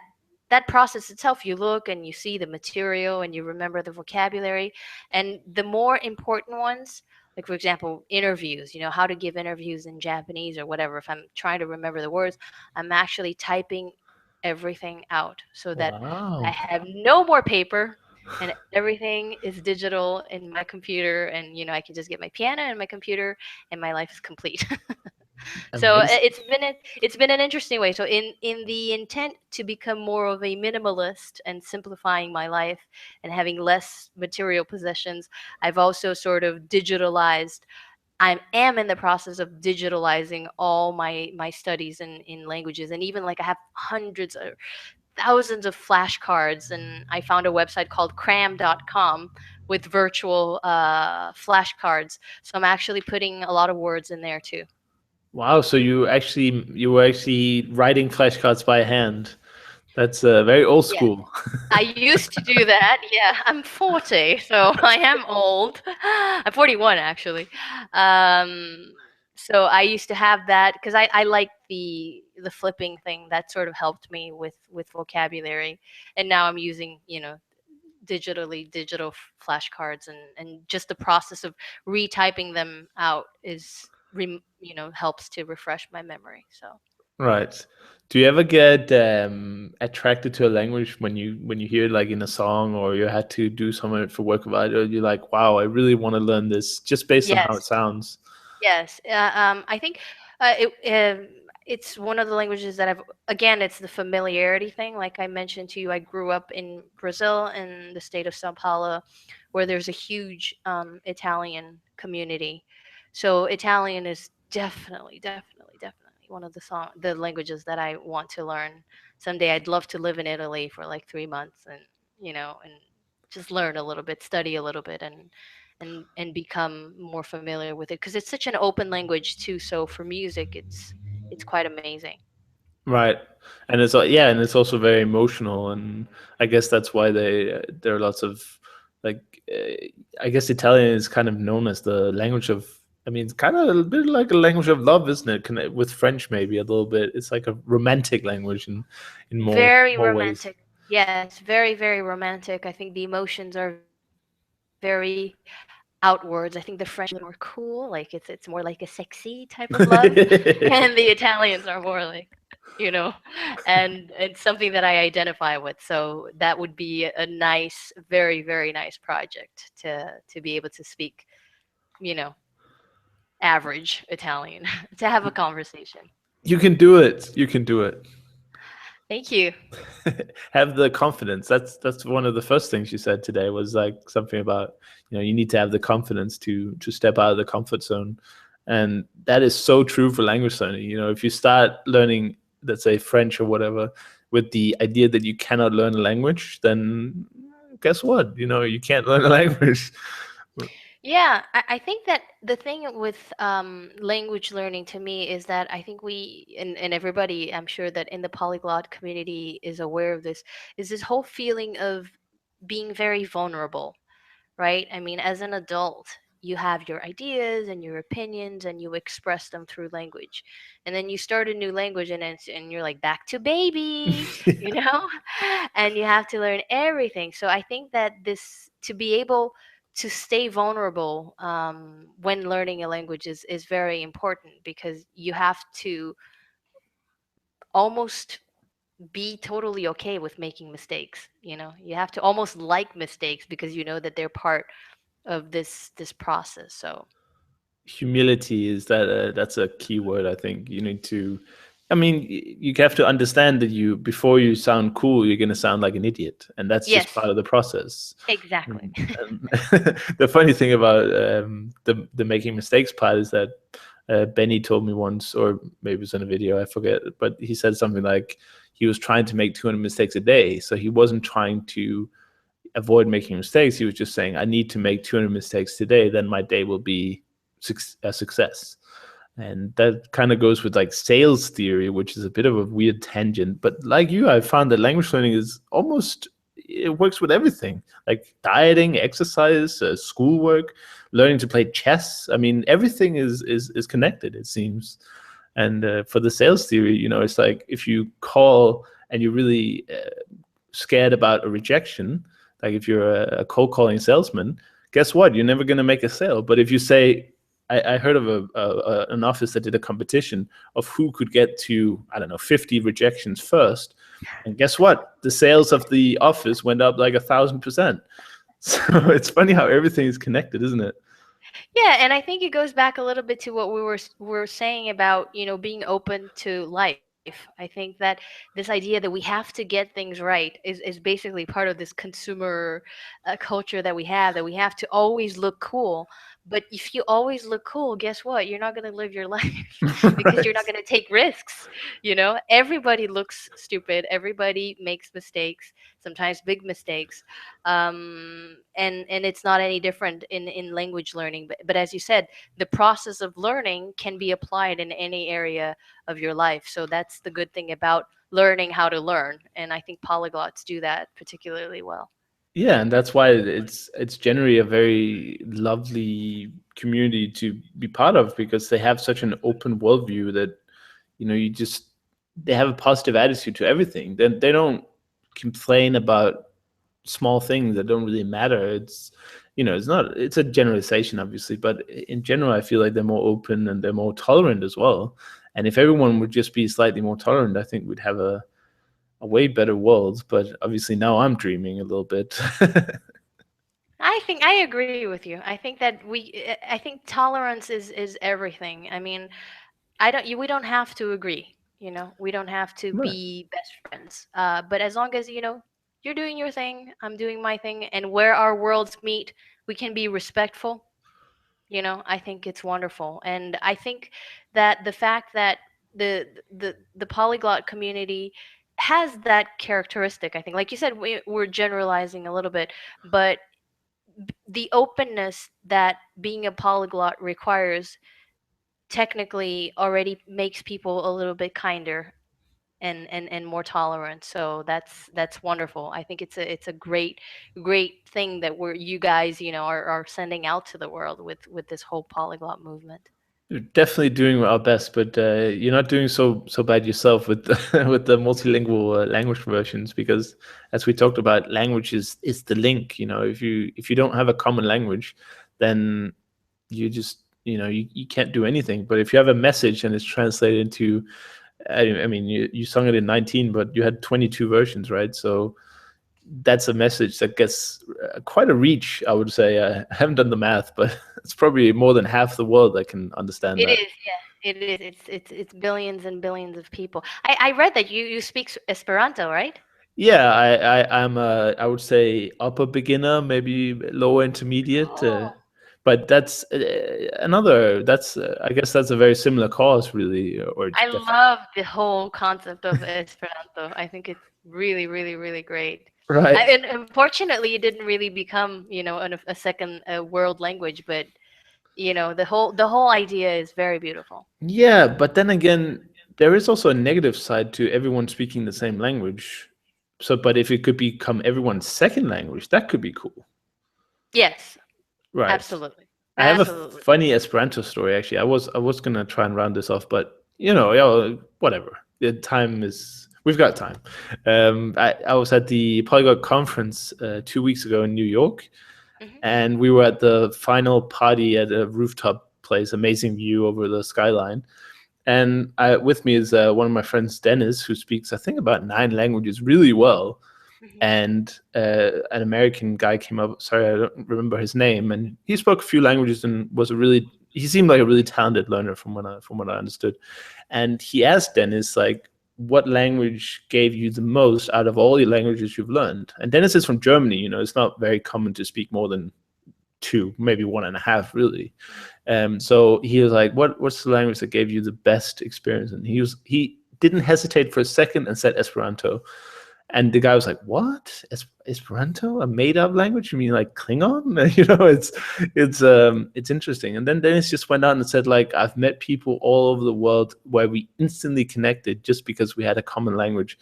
process itself, you look and you see the material and you remember the vocabulary, and the more important ones, like for example interviews, how to give interviews in Japanese or whatever, if I'm trying to remember the words, I'm actually typing everything out so that I Wow. have no more paper and everything is digital in my computer, and I can just get my piano and my computer and my life is complete. So Amazing. it's been an interesting way. So in the intent to become more of a minimalist and simplifying my life and having less material possessions, I've also sort of digitalized. I am in the process of digitalizing all my studies in languages, and even like I have hundreds of thousands of flashcards, and I found a website called cram.com with virtual flashcards. So I'm actually putting a lot of words in there too. Wow. So you were actually writing flashcards by hand. That's very old Yeah. school. I used to do that. Yeah, I'm 40, so I am old. I'm 41 actually. Um, so I used to have that because I like the flipping thing. That sort of helped me with vocabulary. And now I'm using, digital flashcards, and just the process of retyping them out is helps to refresh my memory. So Right. Do you ever get attracted to a language when you hear it like in a song or you had to do something for work of art or you're like, wow, I really want to learn this just based on how it yes. sounds? Yes, I think it's one of the languages that again, it's the familiarity thing. Like I mentioned to you, I grew up in Brazil, in the state of Sao Paulo, where there's a huge Italian community. So Italian is definitely one of the languages that I want to learn. Someday I'd love to live in Italy for like 3 months and, and just learn a little bit, study a little bit, and become more familiar with it because it's such an open language too. So for music, it's quite amazing. Right. And it's yeah, and it's also very emotional, and I guess that's why there are lots of like I guess Italian is kind of known as the language of. I mean, it's kind of a bit like a language of love, isn't it? With French, maybe a little bit. It's like a romantic language in Very more ways. romantic. Yes, very, very romantic. I think the emotions are very outwards. I think the French is a little bit more cool, like it's more like a sexy type of love, and the Italians are more like, you know, and it's something that I identify with. So that would be a nice, very, very nice project to be able to speak, you know, average Italian, to have a conversation. You can do it. You can do it. Thank you. Have the confidence. That's one of the first things you said today was like something about, you need to have the confidence to step out of the comfort zone. And that is so true for language learning. If you start learning, let's say French or whatever, with the idea that you cannot learn a language, then guess what? You can't learn a language. Yeah, I think that the thing with language learning to me is that I think we, and everybody, I'm sure that in the polyglot community is aware of this, is this whole feeling of being very vulnerable, right? I mean, as an adult, you have your ideas and your opinions and you express them through language. And then you start a new language and you're like back to baby, you know? And you have to learn everything. So I think that this to be able to stay vulnerable when learning a language is very important because you have to almost be totally okay with making mistakes. You have to almost like mistakes because you know that they're part of this process. So Humility is that's a key word. I think you need to. I mean, you have to understand that before you sound cool, you're going to sound like an idiot, and that's just part yes, of the process. exactly. And the funny thing about the making mistakes part is that Benny told me once, or maybe it was in a video, I forget, but he said something like he was trying to make 200 mistakes a day, so he wasn't trying to avoid making mistakes. He was just saying, I need to make 200 mistakes today, then my day will be a success. And that kind of goes with like sales theory, which is a bit of a weird tangent. But like you, I found that language learning is almost, it works with everything, like dieting, exercise, schoolwork, learning to play chess. I mean, everything is connected, it seems. And for the sales theory, it's like if you call and you're really scared about a rejection, like if you're a cold calling salesman, guess what? You're never going to make a sale. But if you say, I heard of an office that did a competition of who could get to, I don't know, 50 rejections first. And guess what? The sales of the office went up like 1,000%. So it's funny how everything is connected, isn't it? Yeah, and I think it goes back a little bit to what we were saying about, being open to life. I think that this idea that we have to get things right is basically part of this consumer culture that we have, that we have to always look cool. But if you always look cool, guess what? You're not going to live your life because you're not Right. going to take risks. Everybody looks stupid, everybody makes mistakes, sometimes big mistakes. And it's not any different in language learning, but as you said, the process of learning can be applied in any area of your life. So that's the good thing about learning how to learn, and I think polyglots do that particularly well. Yeah, and that's why it's generally a very lovely community to be part of because they have such an open worldview that you just they have a positive attitude to everything. They don't complain about small things that don't really matter. It's a generalization obviously, but in general I feel like they're more open and they're more tolerant as well. And if everyone would just be slightly more tolerant, I think we'd have a way better world. But obviously now I'm dreaming a little bit. I think I agree with you. I think that I think tolerance is everything. I mean, we don't have to agree. We don't have to Right. be best friends. But as long as you're doing your thing, I'm doing my thing, and where our worlds meet, we can be respectful. I think it's wonderful, and I think that the fact that the polyglot community has that characteristic. I think, like you said, we're generalizing a little bit, but the openness that being a polyglot requires technically already makes people a little bit kinder and more tolerant. So that's wonderful. I think it's a great thing that we're you guys, are sending out to the world with this whole polyglot movement. You're definitely doing our best, but you're not doing so bad yourself with the, with the multilingual language versions, because as we talked about, language is the link. If you don't have a common language, then you just you can't do anything. But if you have a message and it's translated into, I mean, you sung it in 19, but you had 22 versions, right? So that's a message that gets quite a reach, I would say. I haven't done the math, but it's probably more than half the world that can understand It that. is, yeah. It is. It's billions and billions of people. I read that you speak Esperanto, right? Yeah, I would say upper beginner, maybe lower intermediate, Oh. but that's another. That's I guess that's a very similar cause, really, or I love the whole concept of Esperanto. I think it's really, really, really great. right. And unfortunately, it didn't really become, a second world language, but the whole idea is very beautiful. Yeah, but then again, there is also a negative side to everyone speaking the same language. So, but if it could become everyone's second language, that could be cool, Yes, right? absolutely, I have a absolutely. funny Esperanto story actually. I was gonna try and round this off, but yeah, whatever. The time is we've got time. I was at the Polyglot conference 2 weeks ago in New York, Hmm. and we were at the final party at a rooftop place, amazing view over the skyline. And with me is one of my friends, Dennis, who speaks, I think, about 9 languages really well. Hmm. And an American guy came up. Sorry, I don't remember his name, and he spoke a few languages and was a really. He seemed like a really talented learner from what I understood. And he asked Dennis like, "What language gave you the most out of all the languages you've learned?" And Dennis is from Germany. It's not very common to speak more than two, maybe one and a half, really. So he was like, "What's the language that gave you the best experience?" And he didn't hesitate for a second and said Esperanto. And the guy was like, "What? Esperanto? A made-up language? You mean like Klingon?" It's interesting. And then Dennis just went on and said, like, "I've met people all over the world where we instantly connected just because we had a common language."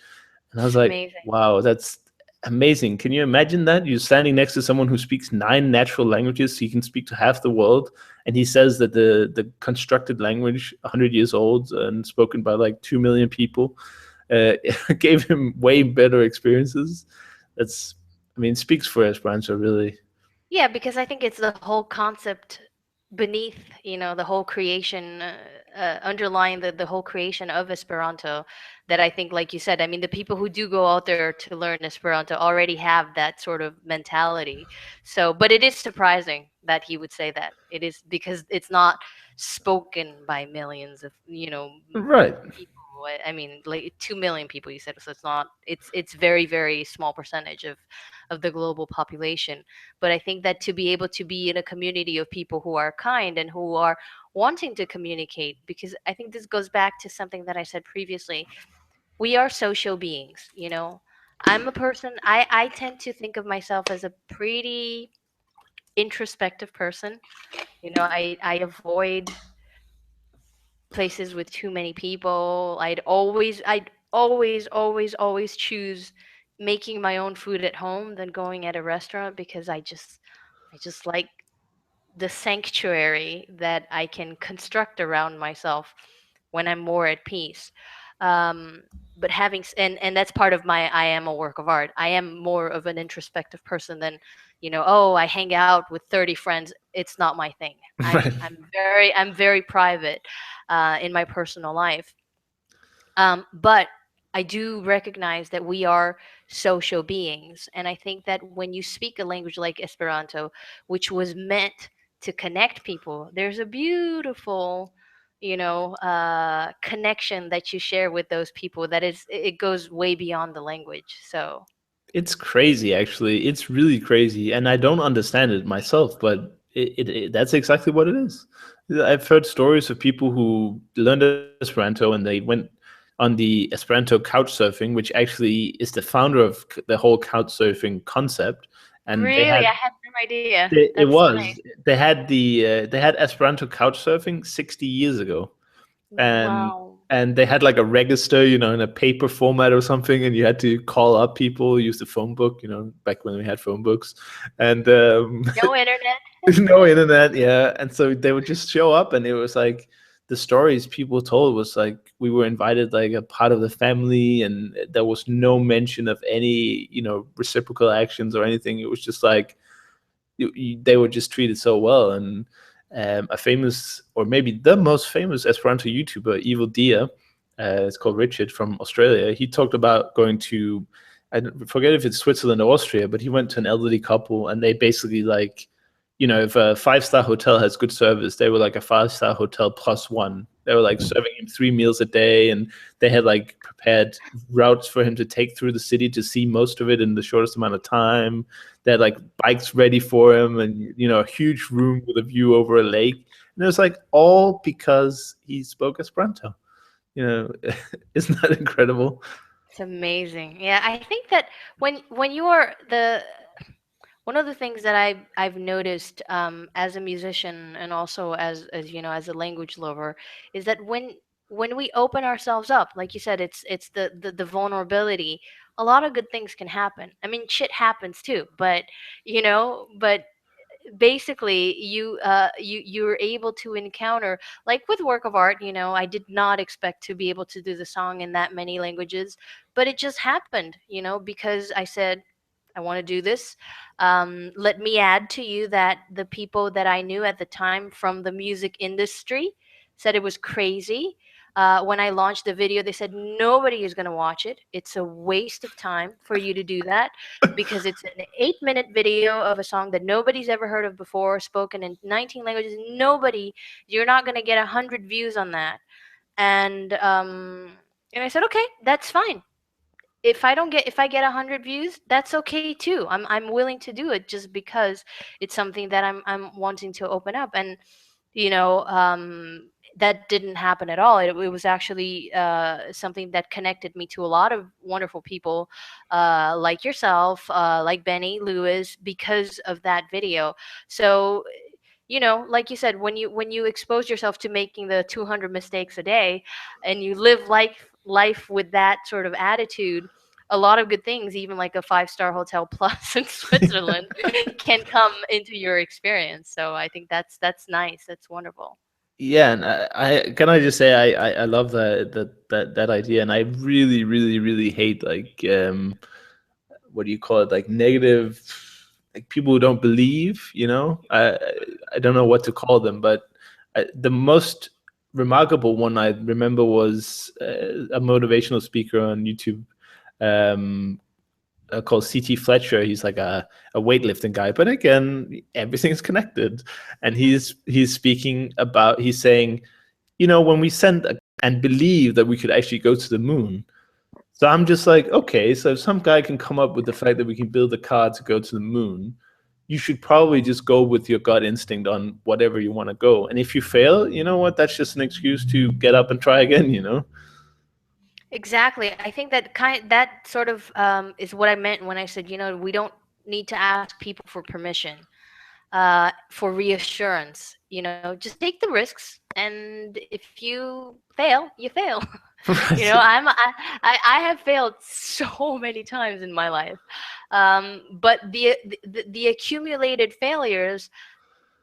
And I was like, Amazing. "Wow, that's amazing. Can you imagine that? You're standing next to someone who speaks 9 natural languages, so you can speak to half the world, and he says that the constructed language, 100 years old and spoken by like 2 million people, uh, gave him way better experiences." That's, I mean, speaks for Esperanto, really. Yeah, because I think it's the whole concept beneath, the whole creation, underlying the whole creation of Esperanto, that I think, like you said, I mean, the people who do go out there to learn Esperanto already have that sort of mentality. So, but it is surprising that he would say that. It is because it's not spoken by millions of, Right. people. I mean, like 2 million people, you said, so it's not. It's very very small percentage of the global population. But I think that to be able to be in a community of people who are kind and who are wanting to communicate, because I think this goes back to something that I said previously. We are social beings, I'm a person, I tend to think of myself as a pretty introspective person. I avoid places with too many people. I'd always choose making my own food at home than going at a restaurant, because I just like the sanctuary that I can construct around myself when I'm more at peace. Um, but and that's part of my I am a work of art. I am more of an introspective person than, oh, I hang out with 30 friends. It's not my thing. I'm Right. I'm very private in my personal life. But I do recognize that we are social beings. And I think that when you speak a language like Esperanto, which was meant to connect people, there's a beautiful, connection that you share with those people that it goes way beyond the language. So, It's crazy, actually. It's really crazy, and I don't understand it myself, but that's exactly what it is. I've heard stories of people who learned Esperanto and they went on the Esperanto couch surfing, which actually is the founder of the whole couch surfing concept. and Really? I had no idea. it That's was nice. they had Esperanto couch surfing 60 years ago, and Wow. they had like a register, in a paper format or something, and you had to call up people, use the phone book, back when we had phone books, and No internet. no internet, yeah. And so they would just show up, and it was like the stories people told was like we were invited like a part of the family, and there was no mention of any, reciprocal actions or anything. It was just like they were just treated so well. And a famous, or maybe the most famous Esperanto YouTuber, Evil Dia, it's called Richard, from Australia. He talked about going to, I forget if it's Switzerland or Austria, but he went to an elderly couple, and they basically like, if a 5-star hotel has good service, they were like a 5-star hotel plus one. They were like serving him 3 meals a day, and they had like prepared routes for him to take through the city to see most of it in the shortest amount of time. They had like bikes ready for him, and a huge room with a view over a lake. And it was like all because he spoke Esperanto. You know, isn't that incredible? It's amazing. Yeah, I think that when you are the one of the things that I've noticed as a musician and also as as a language lover is that when we open ourselves up, like you said, it's the vulnerability. A lot of good things can happen. I mean, shit happens too, but basically you're able to encounter, like with work of art, I did not expect to be able to do the song in that many languages, but it just happened, because I said I want to do this. Let me add to you that the people that I knew at the time from the music industry said it was crazy. When I launched the video, they said nobody is going to watch it. It's a waste of time for you to do that because it's an 8-minute video of a song that nobody's ever heard of before, spoken in 19 languages. You're not going to get 100 views on that. And I said, okay, that's fine. If I get 100 views, that's okay too. I'm willing to do it just because it's something that I'm wanting to open up. And you know um that didn't happen at all. It was actually something that connected me to a lot of wonderful people, like yourself, like Benny Lewis, because of that video. So like you said, when you expose yourself to making the 200 mistakes a day, and you live life with that sort of attitude, a lot of good things, even like a 5-star hotel plus in Switzerland, can come into your experience. So I think that's nice. That's wonderful. Yeah, and can I just say I love that idea, and I really really really hate like what do you call it, like negative, like people who don't believe. I don't know what to call them, but the most remarkable one I remember was a motivational speaker on YouTube, um, called CT Fletcher. He's like a weightlifting guy, but again, everything's connected. And he's speaking about, he's saying, when we send and believe that we could actually go to the moon. So I'm just like, okay, so if some guy can come up with the fact that we can build a car to go to the moon, you should probably just go with your gut instinct on whatever you want to go. And if you fail, you know what? That's just an excuse to get up and try again. Exactly. I think that sort of is what I meant when I said, we don't need to ask people for permission, for reassurance. Just take the risks, and if you fail, you fail. I have failed so many times in my life, but the accumulated failures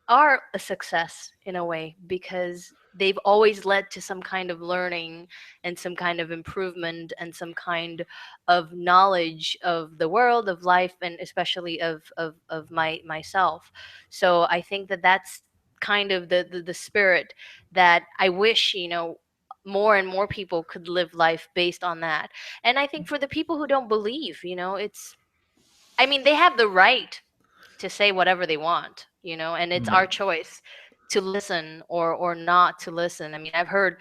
are a success in a way because they've always led to some kind of learning and some kind of improvement and some kind of knowledge of the world, of life, and especially of myself. So I think that that's kind of the spirit that I wish, more and more people could live life based on that. And I think for the people who don't believe, I mean, they have the right to say whatever they want, and it's our choice to listen or not to listen. I mean, I've heard,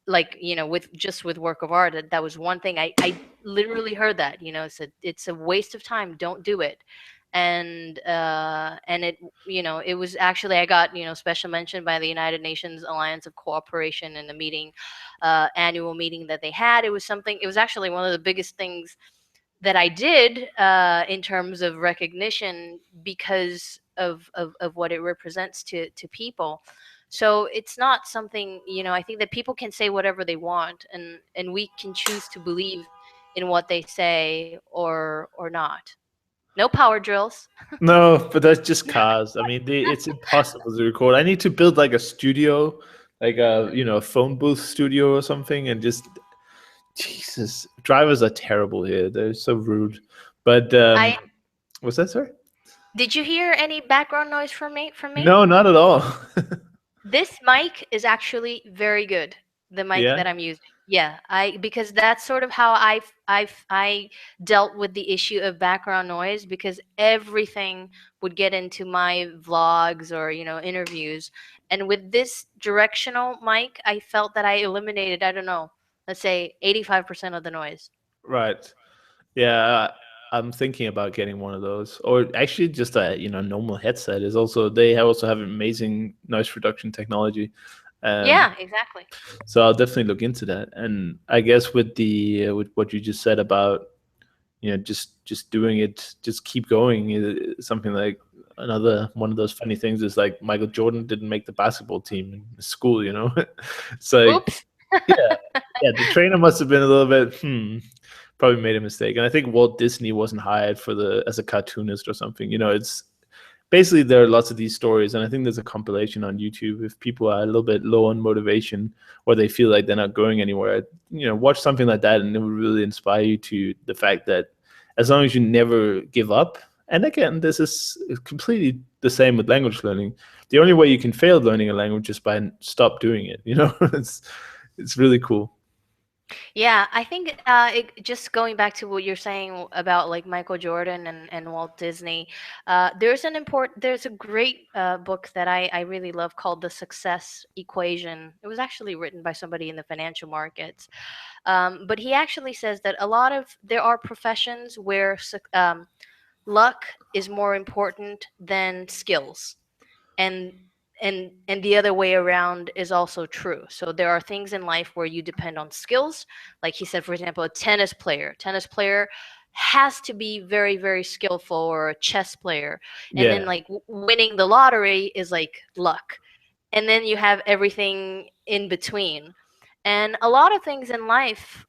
like, with work of art, that was one thing I literally heard, that it's a waste of time, don't do it. And it was actually, I got special mention by the United Nations Alliance of Cooperation in the meeting, annual meeting that they had. It was actually one of the biggest things that I did in terms of recognition because of what it represents to people. So it's not something, I think that people can say whatever they want, and we can choose to believe in what they say or not. No power drills. No, but that's just cars. I mean, it's impossible to record. I need to build like a studio, like a a phone booth studio or something, and just Jesus, drivers are terrible here. They're so rude. But I was that sorry? Did you hear any background noise from me? No, not at all. This mic is actually very good. The mic Yeah, that I'm using. Yeah, I because that's sort of how I dealt with the issue of background noise, because everything would get into my vlogs or, interviews. And with this directional mic, I felt that I eliminated, I don't know, let's say 85% of the noise. right. Yeah, I'm thinking about getting one of those, or actually just a normal headset. Is also they also have amazing noise reduction technology. Um, Yeah, exactly. so I'll definitely look into that. And I guess with the with what you just said about just doing it, just keep going, something like another one of those funny things is like Michael Jordan didn't make the basketball team in school. It's like Oops. yeah, yeah, the trainer must have been a little bit probably made a mistake. And I think Walt Disney wasn't hired for the as a cartoonist or something. It's basically there are lots of these stories, and I think there's a compilation on YouTube. If people are a little bit low on motivation or they feel like they're not going anywhere, watch something like that, and it will really inspire you to the fact that as long as you never give up. And again, this is completely the same with language learning. The only way you can fail learning a language is by stop doing it. It's really cool. Yeah, I think just going back to what you're saying about like Michael Jordan and Walt Disney, there's a great book that I really love called The Success Equation. It was actually written by somebody in the financial markets, but he actually says that there are professions where luck is more important than skills, and and the other way around is also true. So there are things in life where you depend on skills, like he said, for example, a tennis player has to be very very skillful, or a chess player. And then Yeah. like winning the lottery is like luck, and then you have everything in between. And a lot of things in life,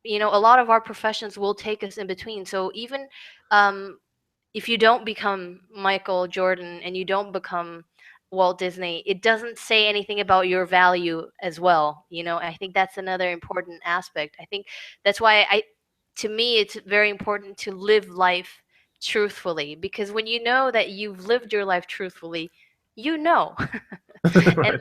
a lot of our professions will take us in between. So even um, if you don't become Michael Jordan and you don't become Walt Disney, it doesn't say anything about your value as well. I think that's another important aspect. I think that's why to me, it's very important to live life truthfully, because when you know that you've lived your life truthfully, you know. and Right.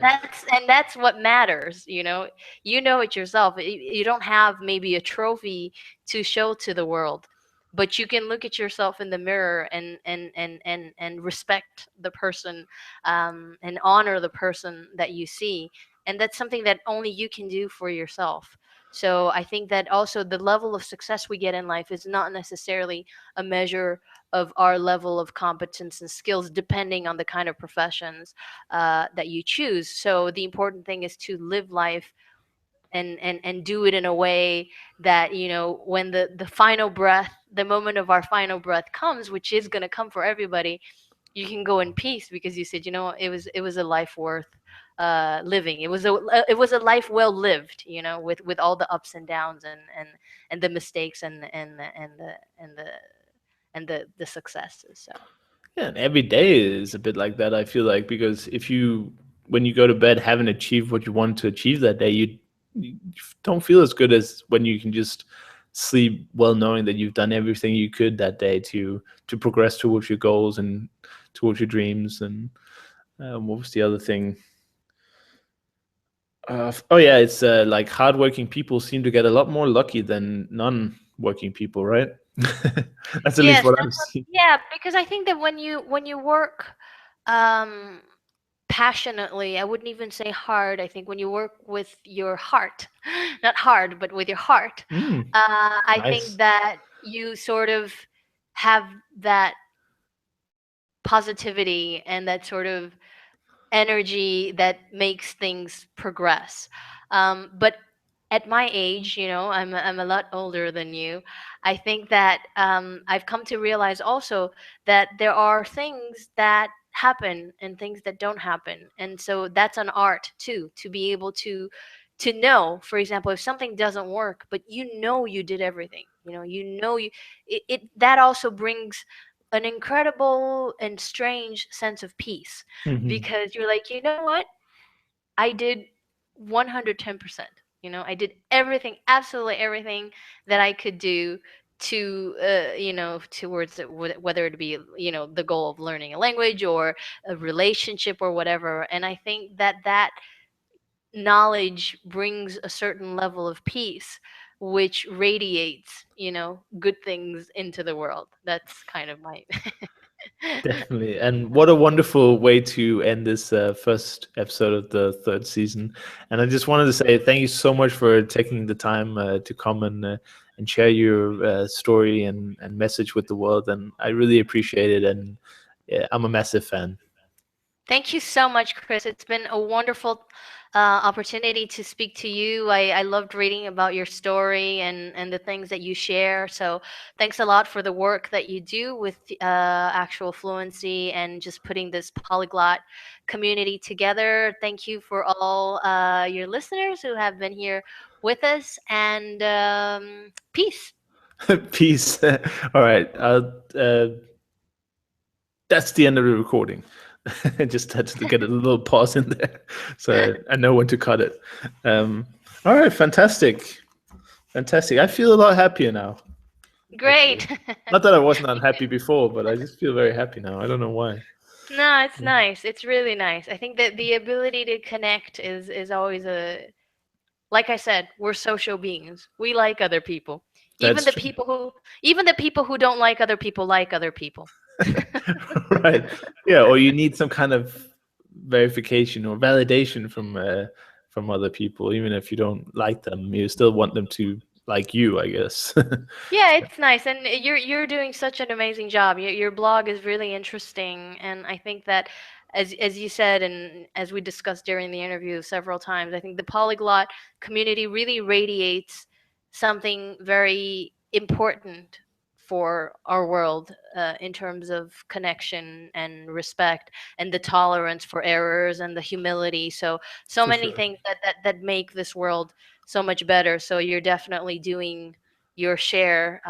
that's what matters. You know it yourself. You don't have maybe a trophy to show to the world, but you can look at yourself in the mirror and respect the person, and honor the person that you see. And that's something that only you can do for yourself. So I think that also the level of success we get in life is not necessarily a measure of our level of competence and skills, depending on the kind of professions that you choose. So the important thing is to live life and do it in a way that, when the final breath, the moment of our final breath comes, which is going to come for everybody, you can go in peace, because you said, it was a life worth living. It was a life well lived, with all the ups and downs, and the mistakes, and the successes. So Yeah, and every day is a bit like that, I feel like, because if you, when you go to bed, haven't achieved what you wanted to achieve that day, you don't feel as good as when you can just sleep well knowing that you've done everything you could that day to progress towards your goals and towards your dreams. And what was the other thing? Oh yeah, it's like hardworking people seem to get a lot more lucky than non-working people, right? That's at least yes, what that's I've seen. yeah, because I think that when you work um passionately, I wouldn't even say hard. I think when you work with your heart, not hard, but with your heart, Mm, I think nice. that you sort of have that positivity and that sort of energy that makes things progress. But at my age, I'm a lot older than you. I think that I've come to realize also that there are things that happen and things that don't happen, and so that's an art too, to be able to know, for example, if something doesn't work, but you did everything, it that also brings an incredible and strange sense of peace, Hmm. because you're like, you know what, I did 110%. I did everything, absolutely everything that I could do to, towards whether it be, the goal of learning a language or a relationship or whatever. And I think that that knowledge brings a certain level of peace, which radiates, good things into the world. That's kind of my. Definitely. And what a wonderful way to end this first episode of the third season. And I just wanted to say thank you so much for taking the time to come and share your story and message with the world. And I really appreciate it. And yeah, I'm a massive fan. Thank you so much, Chris. It's been a wonderful opportunity to speak to you. I loved reading about your story and the things that you share. So thanks a lot for the work that you do with actual fluency and just putting this polyglot community together. Thank you for all your listeners who have been here with us, and peace. Peace. All right. That's the end of the recording. I just had to get a little pause in there so I know when to cut it. Um, all right. Fantastic. Fantastic. I feel a lot happier now, actually. Great. Not that I wasn't unhappy before, but I just feel very happy now. I don't know why. No, it's nice. It's really nice. I think that the ability to connect is always a, like I said, we're social beings. We like other people. Even That's the true. people who even the people who don't like other people. Right. Yeah, or you need some kind of verification or validation from other people, even if you don't like them, you still want them to like you, I guess. Yeah, it's nice, and you're doing such an amazing job. Your blog is really interesting, and I think that, as you said, and as we discussed during the interview several times, I think the polyglot community really radiates something very important for our world, in terms of connection and respect and the tolerance for errors and the humility. So For many sure. things that make this world so much better. So you're definitely doing your share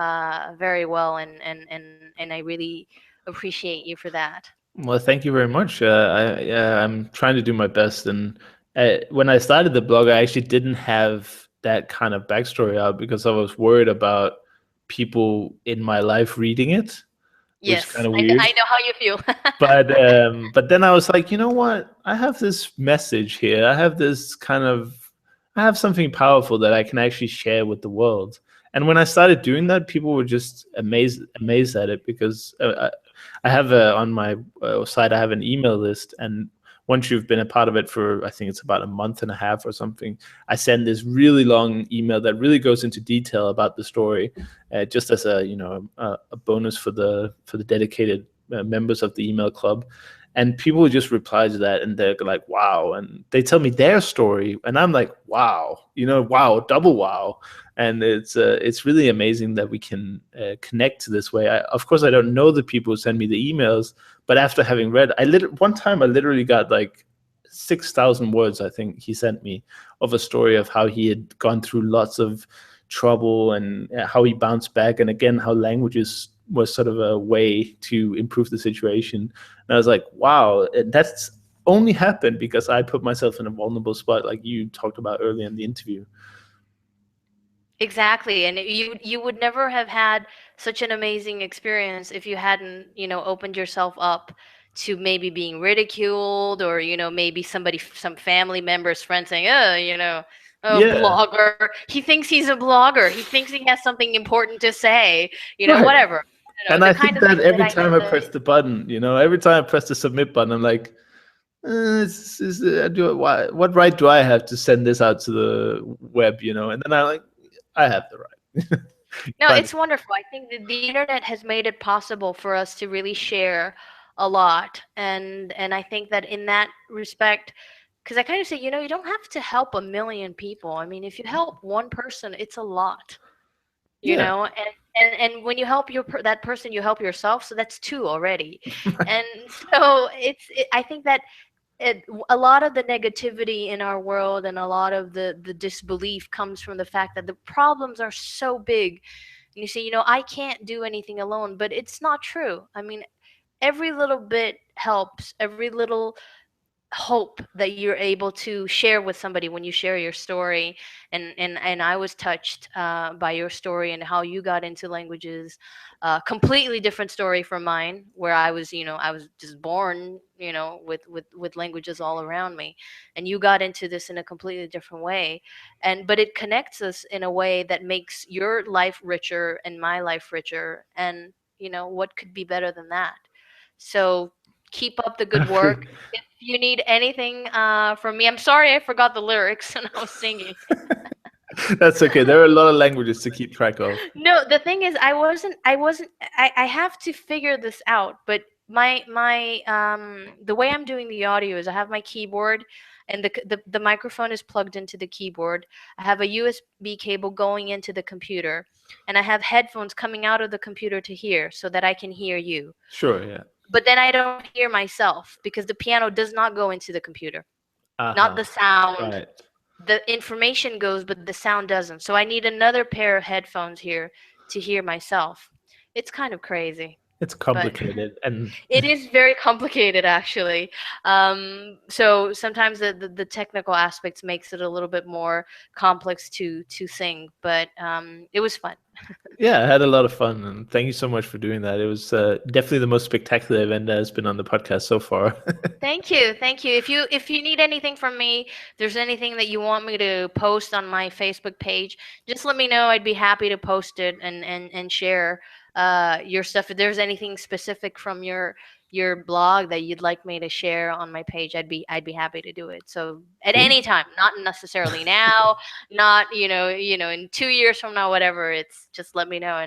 very well, and I really appreciate you for that. Well, thank you very much. I'm trying to do my best, and when I started the blog, I actually didn't have that kind of backstory out because I was worried about people in my life reading it, which is kind Yes, of weird. I know how you feel. But then I was like, you know what? I have this message here. I have something powerful that I can actually share with the world. And when I started doing that, people were just amazed at it because I have on my site I have an email list, and once you've been a part of it for I think it's about a month and a half or something, I send this really long email that really goes into detail about the story, just as a a bonus for the dedicated members of the email club. And people just reply to that and they're like, wow. And they tell me their story. And I'm like, wow, wow, double wow. And it's really amazing that we can connect this way. Of course, I don't know the people who send me the emails, but after having read, one time I literally got like 6,000 words, I think he sent me, of a story of how he had gone through lots of trouble and how he bounced back, and again how languages was sort of a way to improve the situation. And I was like, wow, that's only happened because I put myself in a vulnerable spot, like you talked about earlier in the interview. Exactly, and you would never have had such an amazing experience if you hadn't, opened yourself up to maybe being ridiculed, or maybe some family members, friends saying, "Oh, oh, Yeah, blogger." He thinks he's a blogger. He thinks he has something important to say. right. Whatever. And The I kind think of that things that every I time get I the. press the button, every time I press the submit button, I'm like, what right do I have to send this out to the web? And then I like, I have the right. No, Finally. it's wonderful. I think that the internet has made it possible for us to really share a lot, and I think that in that respect, because I kind of say, you know, you don't have to help a million people. I mean, if you help one person, it's a lot, you Yeah. know, and when you help that person, you help yourself, so that's two already. And so I think that a lot of the negativity in our world and a lot of the disbelief comes from the fact that the problems are so big. And you say, you know, I can't do anything alone, but it's not true. I mean, every little bit helps, every little hope that you're able to share with somebody when you share your story. And I was touched by your story and how you got into languages. Completely different story from mine, where I was, you know, I was just born, you know, with languages all around me, and you got into this in a completely different way. And but it connects us in a way that makes your life richer and my life richer. And you know, what could be better than that? So keep up the good Okay. work. If you need anything from me, I'm sorry I forgot the lyrics when I was singing. That's okay. There are a lot of languages to keep track of. No, the thing is, I have to figure this out. But the way I'm doing the audio is I have my keyboard, and the microphone is plugged into the keyboard. I have a USB cable going into the computer, and I have headphones coming out of the computer to hear so that I can hear you. Sure, yeah. But then I don't hear myself because the piano does not go into the computer. Not the Uh-huh. sound. Right. The information goes, but the sound doesn't. So I need another pair of headphones here to hear myself. It's kind of crazy, It's but complicated. And it is very complicated, actually. So sometimes the technical aspects makes it a little bit more complex to sing, but it was fun. yeah, I had a lot of fun, and thank you so much for doing that. It was definitely the most spectacular event that has been on the podcast so far. Thank you, thank you. If you need anything from me, if there's anything that you want me to post on my Facebook page, just let me know. I'd be happy to post it and share your stuff. If there's anything specific from your blog that you'd like me to share on my page, I'd be happy to do it. So at Cool. any time, not necessarily now, not in 2 years from now, whatever. It's just let me know,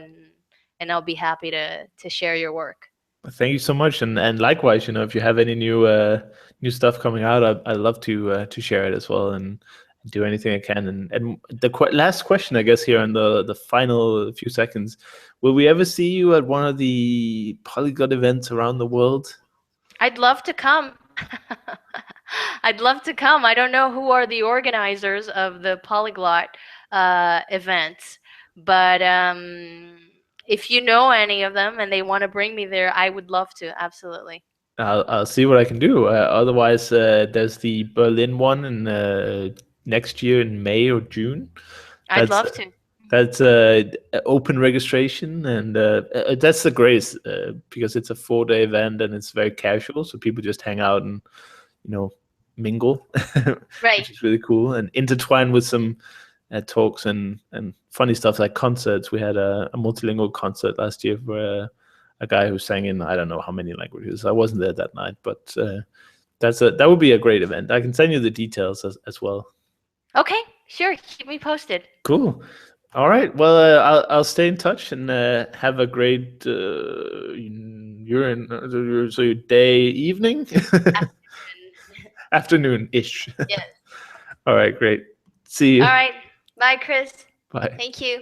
and I'll be happy to share your work. Thank you so much, and likewise, if you have any new stuff coming out, I'd love to share it as well and do anything I can. And the last question, I guess, here in the final few seconds, will we ever see you at one of the polyglot events around the world? I'd love to come. I'd love to come. I don't know who are the organizers of the polyglot events, but if you know any of them and they want to bring me there, I would love to. Absolutely. I'll see what I can do. Otherwise, there's the Berlin one in next year in May or June. I'd That's love to. That's open registration, and that's the greatest because it's a 4-day event and it's very casual, so people just hang out and you know mingle, Right. which is really cool, and intertwine with some talks and funny stuff like concerts. We had a multilingual concert last year for a guy who sang in I don't know how many languages. I wasn't there that night, but that would be a great event. I can send you the details as well. Okay. Sure. Keep me posted. Cool. All right. Well, I'll stay in touch and have a great so your day evening Afternoon. afternoon ish. Yes. All right. Great. See All you. right. Bye, Chris. Bye. Thank you.